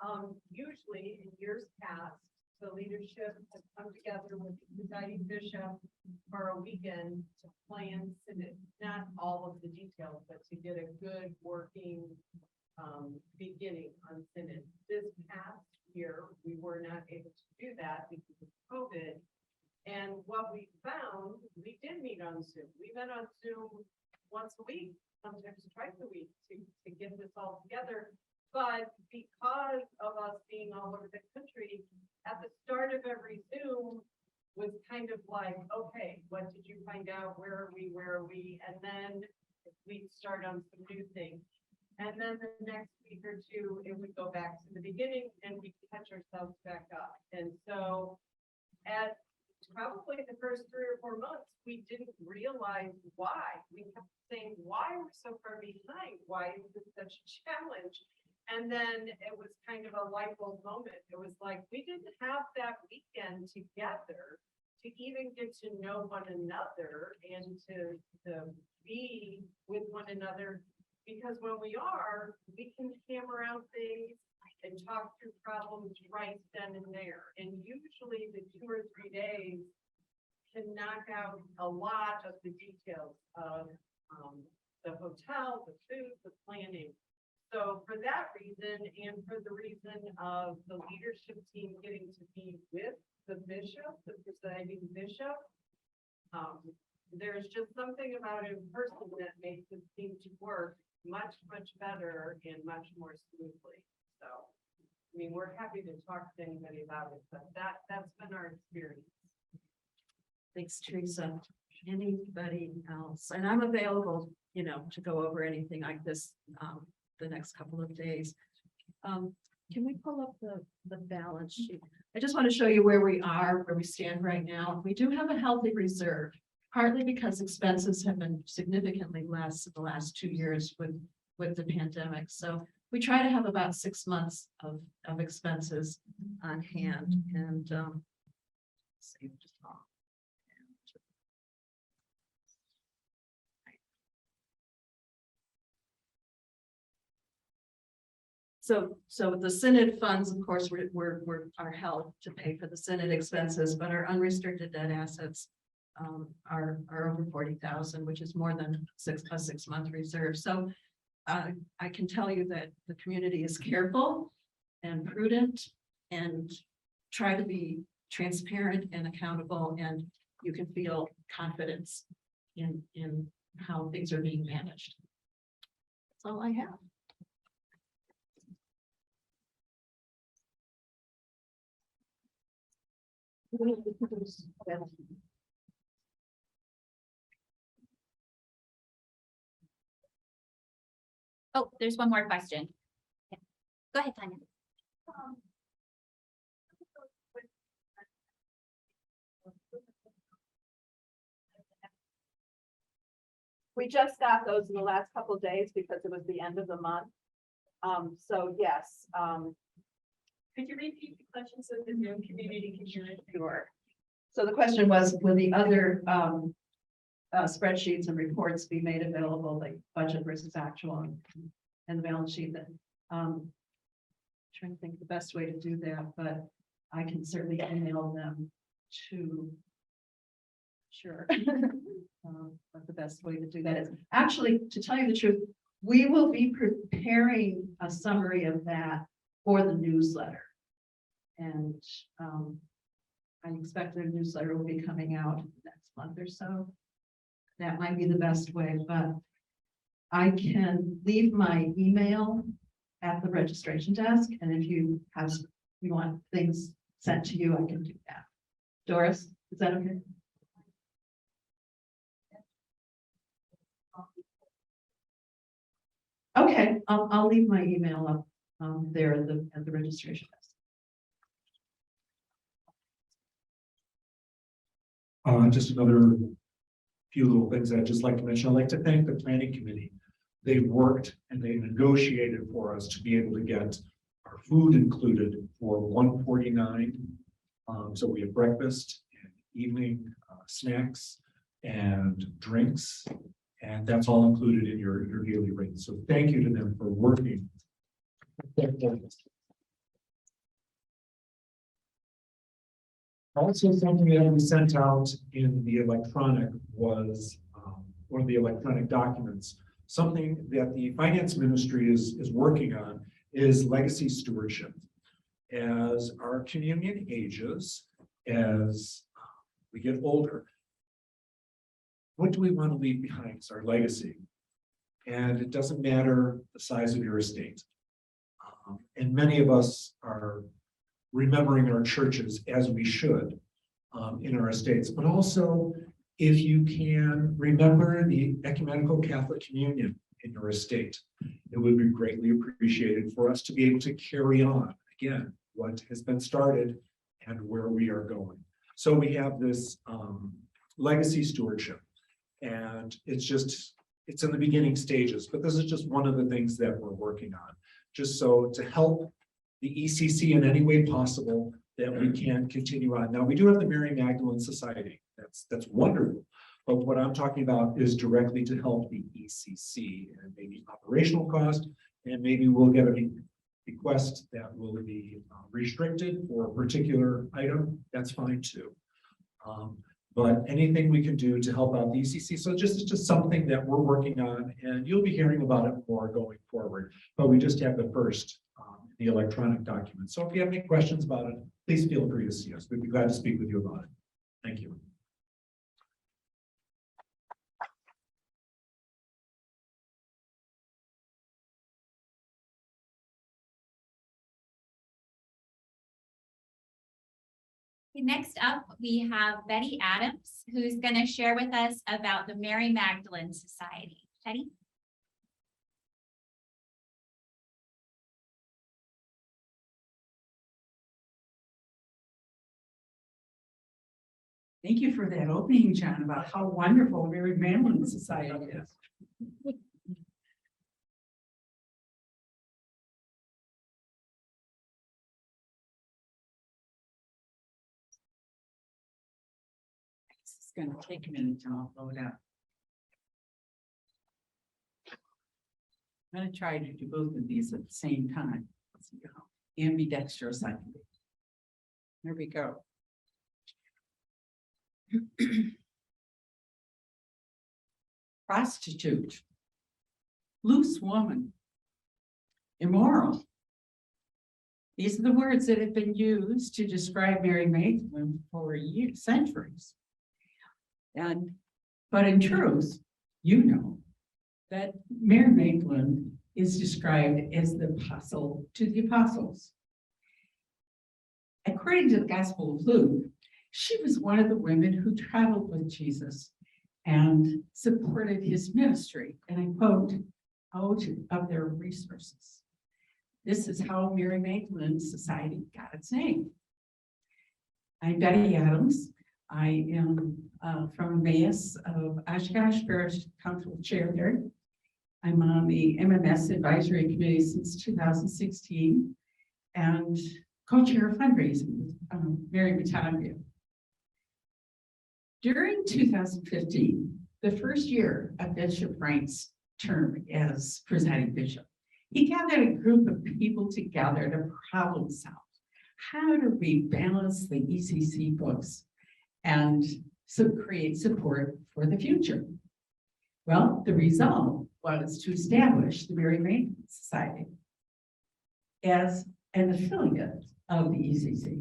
usually in years past, the leadership has come together with the presiding bishop for a weekend to plan synod, not all of the details, but to get a good working beginning on synod. This past year, we were not able to do that because of COVID. And what we found, we did meet on Zoom. We met on Zoom once a week, sometimes twice a week to get this all together. But because of us being all over the country, at the start of every Zoom was kind of like, okay, what did you find out? Where are we? Where are we? And then we'd start on some new things. And then the next week or two, it would go back to the beginning and we catch ourselves back up. And so at probably the first 3 or 4 months, we didn't realize why. We kept saying, why are we so far behind? Why is this such a challenge? And then it was kind of a light bulb moment. It was like, we didn't have that weekend together to even get to know one another and to be with one another. Because when we are, we can hammer out things and talk through problems right then and there. And usually the 2 or 3 days can knock out a lot of the details of the hotel, the food, the planning. So for that reason, and for the reason of the leadership team getting to be with the bishop, the presiding bishop, there's just something about in person that makes it seem to work much, much better and much more smoothly. So, I mean, we're happy to talk to anybody about it, but that's been our experience. Thanks, Teresa. Anybody else? And I'm available, to go over anything like this the next couple of days. Can we pull up the balance sheet? I just want to show you where we are, where we stand right now. We do have a healthy reserve, partly because expenses have been significantly less in the last 2 years with the pandemic. So we try to have about 6 months of expenses on hand, and save just all. So the Synod funds, of course, are held to pay for the Synod expenses, but our unrestricted debt assets are over 40,000, which is more than a 6-month reserve. So I can tell you that the community is careful and prudent and try to be transparent and accountable, and you can feel confidence in how things are being managed. That's all I have. Oh, there's one more question. Yeah. Go ahead, Tanya. We just got those in the last couple of days because it was the end of the month. So yes, Could you repeat the question so the new community can hear it? sure. So the question was, will the other spreadsheets and reports be made available, like budget versus actual and the balance sheet that trying to think the best way to do that, but I can certainly email them to. Sure. What the best way to do that is. Actually, to tell you the truth, we will be preparing a summary of that for the newsletter. And I expect their newsletter will be coming out next month or so. That might be the best way, but I can leave my email at the registration desk, and if you want things sent to you, I can do that. Doris, is that okay? Okay, I'll leave my email up there at the registration desk. Just another few little things I'd just like to mention. I'd like to thank the planning committee. They worked and they negotiated for us to be able to get our food included for $149. So we have breakfast and evening snacks and drinks, and that's all included in your daily rate. So thank you to them for working. Also, something that we sent out in the electronic was one of the electronic documents. Something that the finance ministry is working on is legacy stewardship. As our communion ages, as we get older, what do we want to leave behind as our legacy? And it doesn't matter the size of your estate. And many of us are remembering our churches as we should in our estates, but also if you can remember the ecumenical Catholic communion in your estate, it would be greatly appreciated for us to be able to carry on again what has been started and where we are going. So we have this legacy stewardship, and it's in the beginning stages, but this is just one of the things that we're working on, just so to help the ECC in any way possible that we can continue on. Now, we do have the Mary Magdalene Society. That's wonderful. But what I'm talking about is directly to help the ECC and maybe operational cost, and maybe we'll get a request that will be restricted for a particular item. That's fine too. But anything we can do to help out the ECC. So it's just something that we're working on, and you'll be hearing about it more going forward. But we just have the first, the electronic document. So if you have any questions about it, please feel free to see us. We'd be glad to speak with you about it. Thank you. Next up, we have Betty Adams, who's going to share with us about the Mary Magdalene Society. Betty? Thank you for that opening, John, about how wonderful Mary Magdalene Society is. It's going to take a minute to all load up. I'm gonna try to do both of these at the same time. Let's see how ambidextrous I can be. There we go. Prostitute, loose woman, immoral. These are the words that have been used to describe Mary Magdalene for years, centuries. But in truth, you know that Mary Magdalene is described as the apostle to the apostles. According to the Gospel of Luke, she was one of the women who traveled with Jesus and supported his ministry, and I quote, out of their resources. This is how Mary Magdalene Society got its name. I'm Betty Adams. I am from Emmaus of Oshkosh Parish Council Chair there. I'm on the MMS Advisory Committee since 2016 and co-chair of fundraising with Mary Batavia. During 2015, the first year of Bishop Frank's term as presiding bishop, he gathered a group of people together to problem solve. How do we balance the ECC books and create support for the future? Well, the result was to establish the Mary Magdalene Society as an affiliate of the ECC.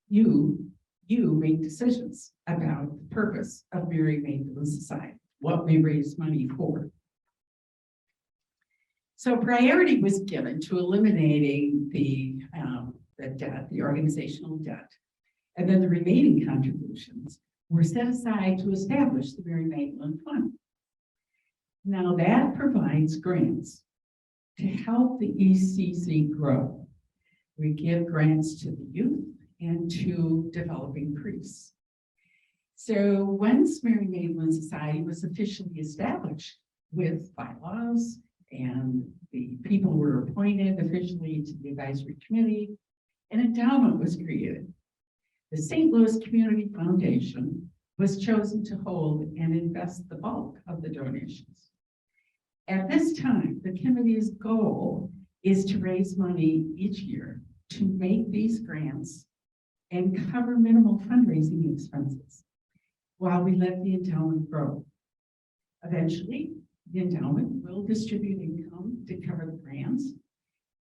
You make decisions about the purpose of Mary Magdalene Society, what we raise money for. So priority was given to eliminating the debt, the organizational debt, and then the remaining contributions were set aside to establish the Mary Magdalene Fund. Now that provides grants to help the ECC grow. We give grants to the youth and to developing priests. So once Mary Magdalene Society was officially established with bylaws and the people were appointed officially to the advisory committee, an endowment was created. The St. Louis Community Foundation was chosen to hold and invest the bulk of the donations. At this time, the committee's goal is to raise money each year to make these grants and cover minimal fundraising expenses while we let the endowment grow. Eventually, the endowment will distribute income to cover the grants,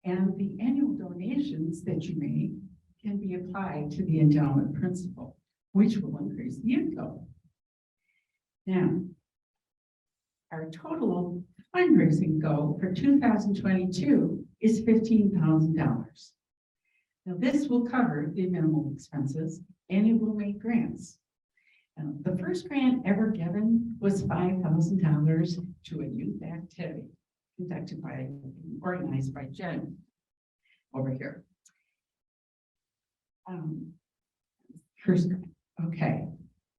and the annual donations that you make can be applied to the endowment principal, which will increase the income. Now, our total fundraising goal for 2022 is $15,000. Now, this will cover the minimal expenses and it will make grants. The first grant ever given was $5,000 to a youth activity organized by Jen over here. First grant. Okay.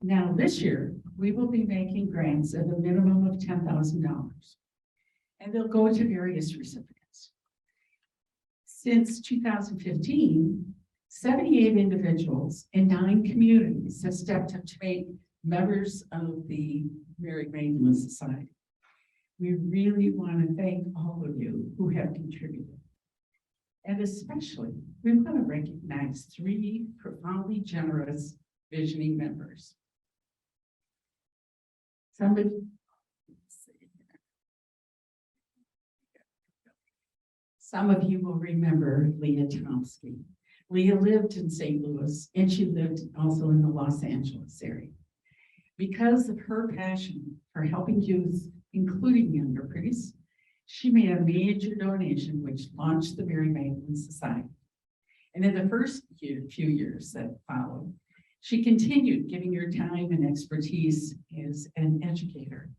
Now this year we will be making grants at a minimum of $10,000, and they'll go to various recipients. Since 2015, 78 individuals in 9 communities have stepped up to make members of the Mary Magdalene Society. We really want to thank all of you who have contributed. And especially, we want to recognize 3 profoundly generous visioning members. Some of you will remember Leah Tomsky. Leah lived in St. Louis, and she lived also in the Los Angeles area. Because of her passion for helping youth, including younger priests, she made a major donation which launched the Mary Magdalene Society. And in the first few years that followed, she continued giving her time and expertise as an educator.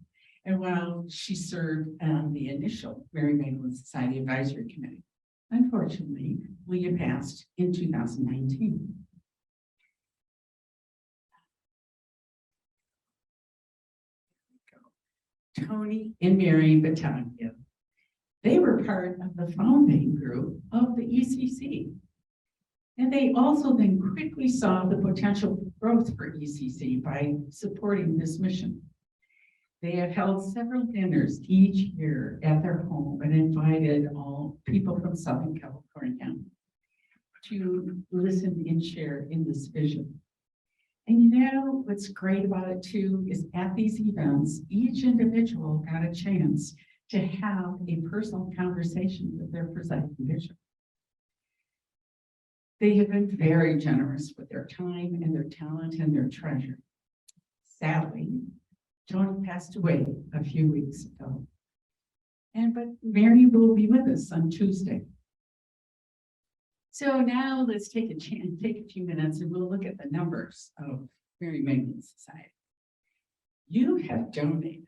And while she served on the initial Mary Magdalene Society Advisory Committee, unfortunately, Leah passed in 2019. Tony and Mary Batavia. They were part of the founding group of the ECC. And they also then quickly saw the potential growth for ECC by supporting this mission. They have held several dinners each year at their home and invited all people from Southern California to listen and share in this vision. And you know, what's great about it too, is at these events, each individual got a chance to have a personal conversation with their presiding bishop. They have been very generous with their time and their talent and their treasure. Sadly, Tony passed away a few weeks ago. But Mary will be with us on Tuesday. So now let's take a few minutes and we'll look at the numbers of Mary Magdalene Society. You have donated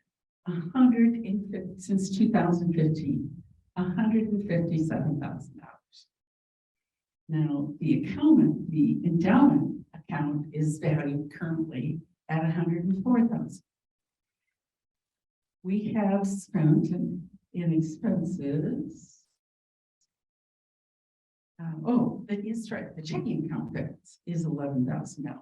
since 2015, $157,000. Now, the endowment account is valued currently at $104,000. We have spent in expenses. That's right. The checking account balance is $11,000.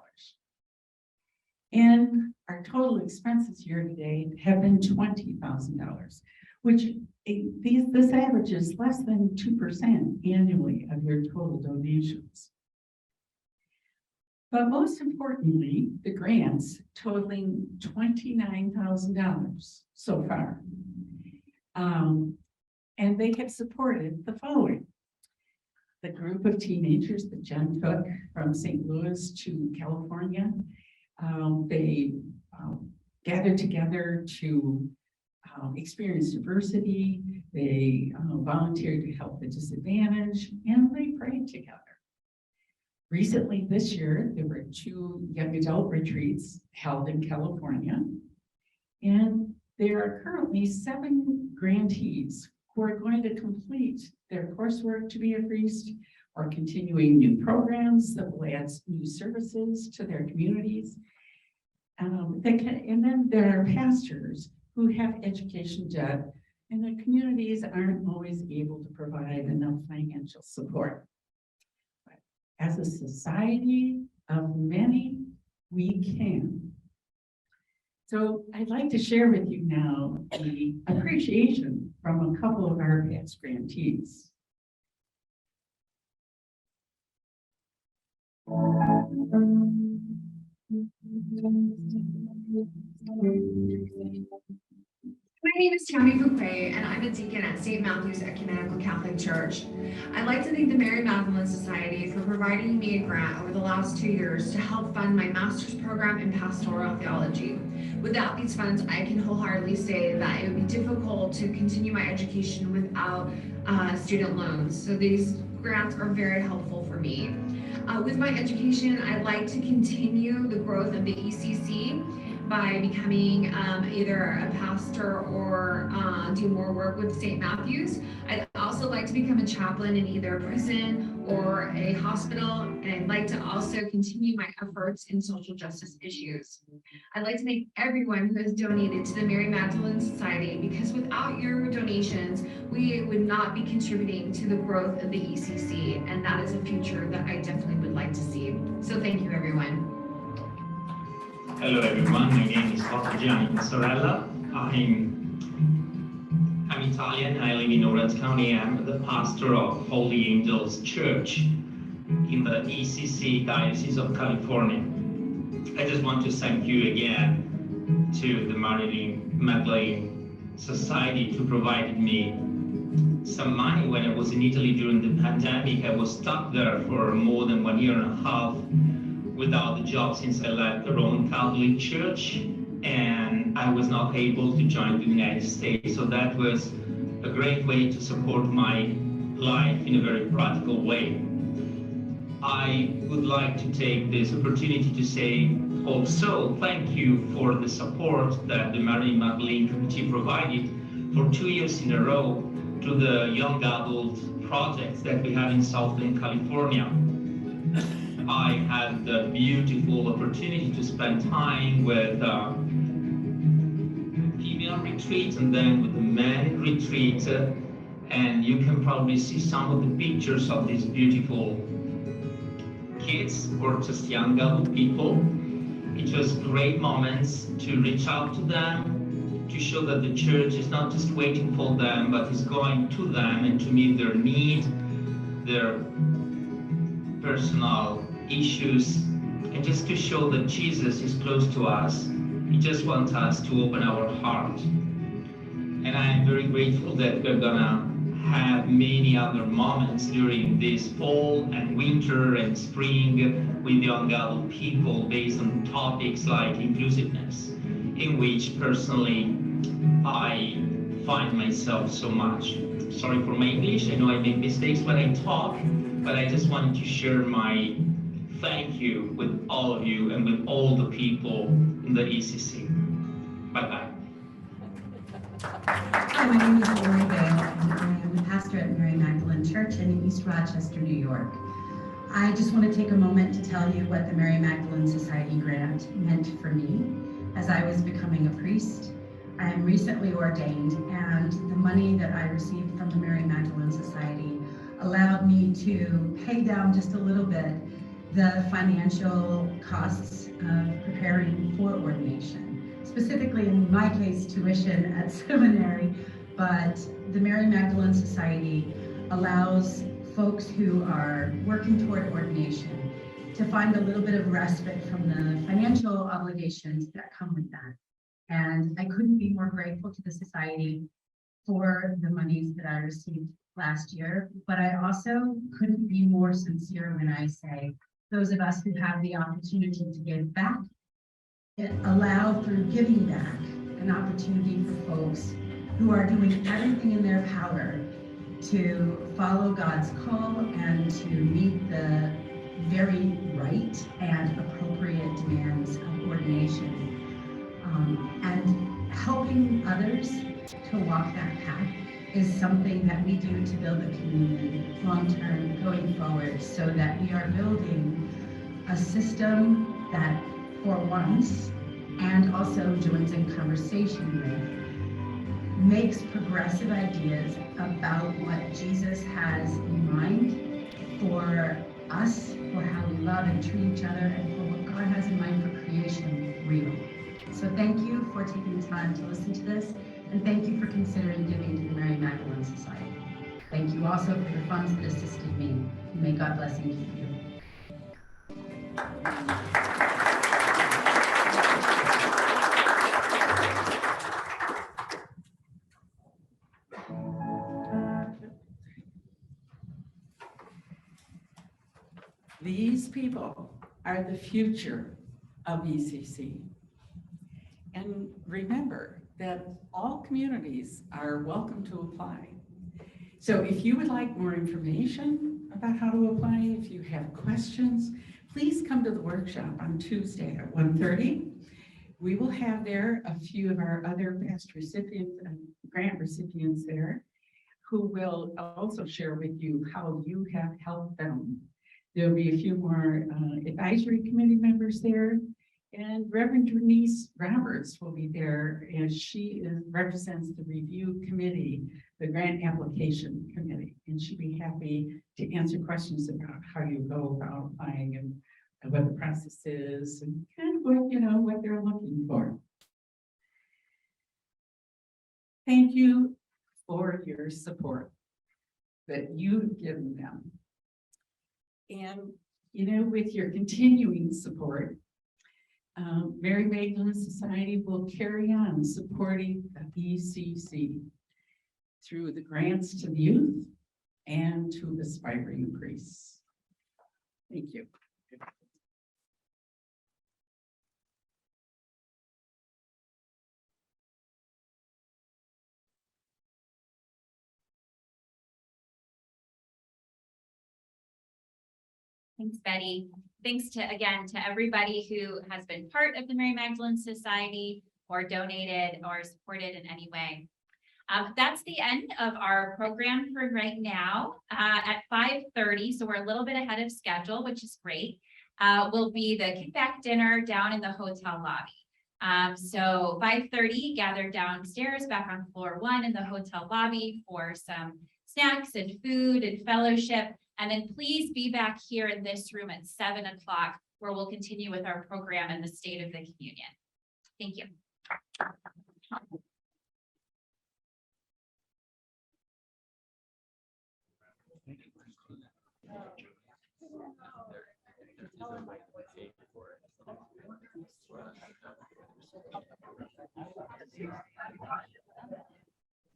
And our total expenses year to date have been $20,000, which this averages less than 2% annually of your total donations. But most importantly, the grants totaling $29,000 so far. And they have supported the following. The group of teenagers that Jen took from St. Louis to California, they gathered together to experience diversity. They volunteered to help the disadvantaged, and they prayed together. Recently this year, there were 2 young adult retreats held in California, and there are currently 7 grantees who are going to complete their coursework to be a priest or continuing new programs that will add new services to their communities. And then there are pastors who have education debt, and their communities aren't always able to provide enough financial support. But as a society of many, we can. So I'd like to share with you now the appreciation from a couple of our past grantees. My name is Tammy Bouquet, and I'm a deacon at St. Matthew's Ecumenical Catholic Church. I'd like to thank the Mary Magdalene Society for providing me a grant over the last 2 years to help fund my master's program in pastoral theology. Without these funds, I can wholeheartedly say that it would be difficult to continue my education without student loans. So these grants are very helpful for me. With my education, I'd like to continue the growth of the ECC by becoming either a pastor or do more work with St. Matthew's. I'd also like to become a chaplain in either a prison or a hospital, and I'd like to also continue my efforts in social justice issues. I'd like to thank everyone who has donated to the Mary Magdalene Society, because without your donations, we would not be contributing to the growth of the ECC, and that is a future that I definitely would like to see. So thank you, everyone. Hello everyone, my name is Dr. Gianni Passarella. I'm Italian, I live in Orange County. I'm the pastor of Holy Angels Church in the ECC Diocese of California. I just want to thank you again to the Mary Magdalene Society to provide me some money when I was in Italy during the pandemic. I was stuck there for more than 1.5 years without a job since I left the Roman Catholic Church, and I was not able to join the United States. So that was a great way to support my life in a very practical way. I would like to take this opportunity to say also thank you for the support that the Mary Magdalene Committee provided for 2 years in a row to the young adult projects that we have in Southern California. I had the beautiful opportunity to spend time with female retreat and then with the men retreat, and you can probably see some of the pictures of these beautiful kids or just young adult people. It was great moments to reach out to them to show that the church is not just waiting for them, but is going to them and to meet their need, their personal issues, and just to show that Jesus is close to us. He just wants us to open our heart. And I am very grateful that we're gonna have many other moments during this fall and winter and spring with young adult people based on topics like inclusiveness, in which personally I find myself so much. Sorry for my English, I know I make mistakes when I talk, but I just wanted to share my thank you with all of you and with all the people in the ECC. Bye-bye. Hi, my name is Lori Bale, and I am the pastor at Mary Magdalene Church in East Rochester, New York. I just want to take a moment to tell you what the Mary Magdalene Society grant meant for me as I was becoming a priest. I am recently ordained, and the money that I received from the Mary Magdalene Society allowed me to pay down just a little bit the financial costs of preparing for ordination. Specifically, in my case, tuition at seminary, but the Mary Magdalene Society allows folks who are working toward ordination to find a little bit of respite from the financial obligations that come with that. And I couldn't be more grateful to the Society for the monies that I received last year, but I also couldn't be more sincere when I say those of us who have the opportunity to give back, it allowed through giving back an opportunity for folks who are doing everything in their power to follow God's call and to meet the very right and appropriate demands of ordination. And helping others to walk that path is something that we do to build the community long-term going forward, so that we are building a system that for once, and also joins in conversation with, makes progressive ideas about what Jesus has in mind for us, for how we love and treat each other, and for what God has in mind for creation real. So thank you for taking the time to listen to this, and thank you for considering giving to the Mary Magdalene Society. Thank you also for the funds that assisted me. May God bless and keep you. These people are the future of ECC. And remember that all communities are welcome to apply. So if you would like more information about how to apply, if you have questions, please come to the workshop on Tuesday at 1:30. We will have there a few of our other past recipients and grant recipients there who will also share with you how you have helped them. There'll be a few more advisory committee members there, and Reverend Denise Roberts will be there, and she represents the review committee, the grant application committee, and she'd be happy to answer questions about how you go about applying and what the process is and kind of what they're looking for. Thank you for your support that you've given them. And, with your continuing support, Mary Magdalene Society will carry on supporting the ECC through the grants to the youth and to aspiring priests. Thank you. Thanks, Betty. Thanks again to everybody who has been part of the Mary Magdalene Society or donated or supported in any way. That's the end of our program for right now. At 5:30, so we're a little bit ahead of schedule, which is great, will be the kickback dinner down in the hotel lobby. So 5:30, gather downstairs back on floor 1 in the hotel lobby for some snacks and food and fellowship. And then please be back here in this room at 7 o'clock, where we'll continue with our program and the State of the Communion. Thank you.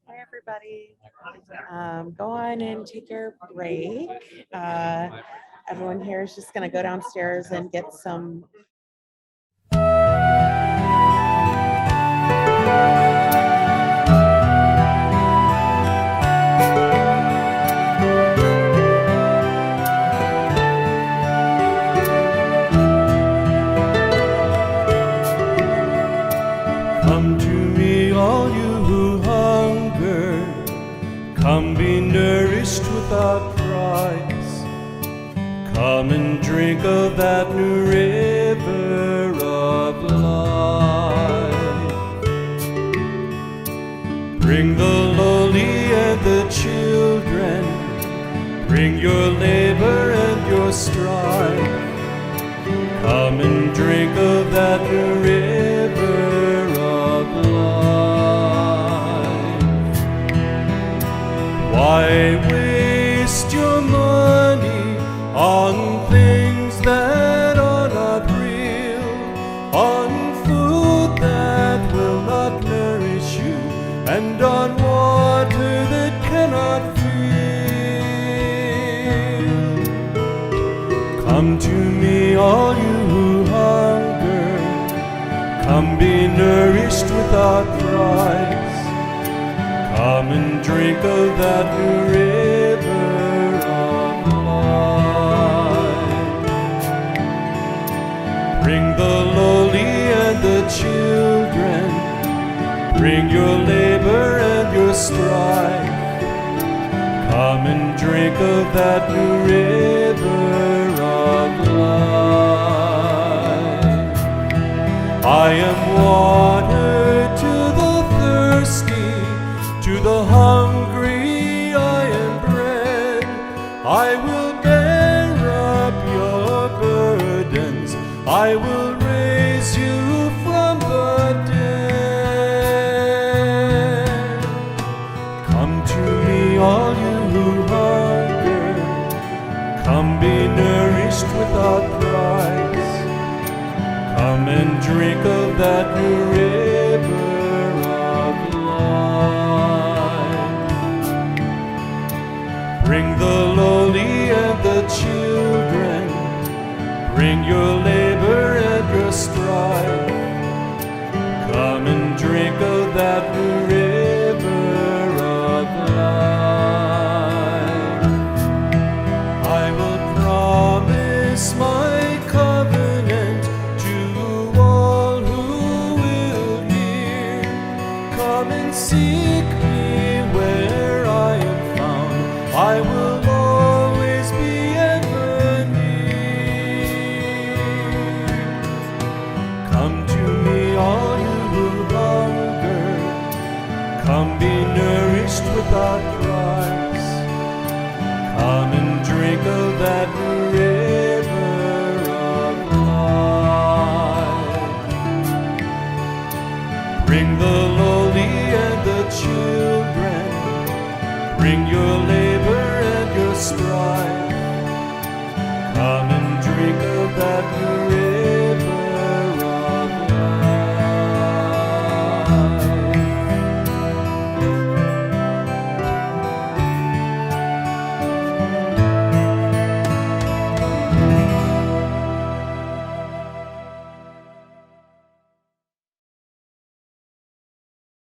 Hi, everybody. Go on and take your break. Everyone here is just going to go downstairs and get some. Come to me, all you who hunger, come be nourished without price. Come and drink of that new river of life. Bring the lowly and the children, bring your labor and your strife. Come and drink of that new river of life. Why waste your money on things that are not real, on food that will not nourish you, and on water that cannot fill? Come to me, all you who hunger, come be nourished without price. Come and drink of that new river of life. Bring the lowly and the children, bring your labor and your strife. Come and drink of that new river of life. I am water to the thirsty, to the hungry I am bread. I will bear up your burdens, I will raise you from the dead. Come to me, all you who hunger, come be nourished without price. Come and drink of that new river of life. Bring the lowly and the children, bring your labor and your strife. Come and drink of that new river of life. I will promise my covenant to all who will hear. Come and seek me where I am found. I will always be ever near. Come to me, all you who hunger, come be nourished without price. Come and drink of that new river of life. Bring the lowly and the children, bring your labor and your strife. Come and drink of that new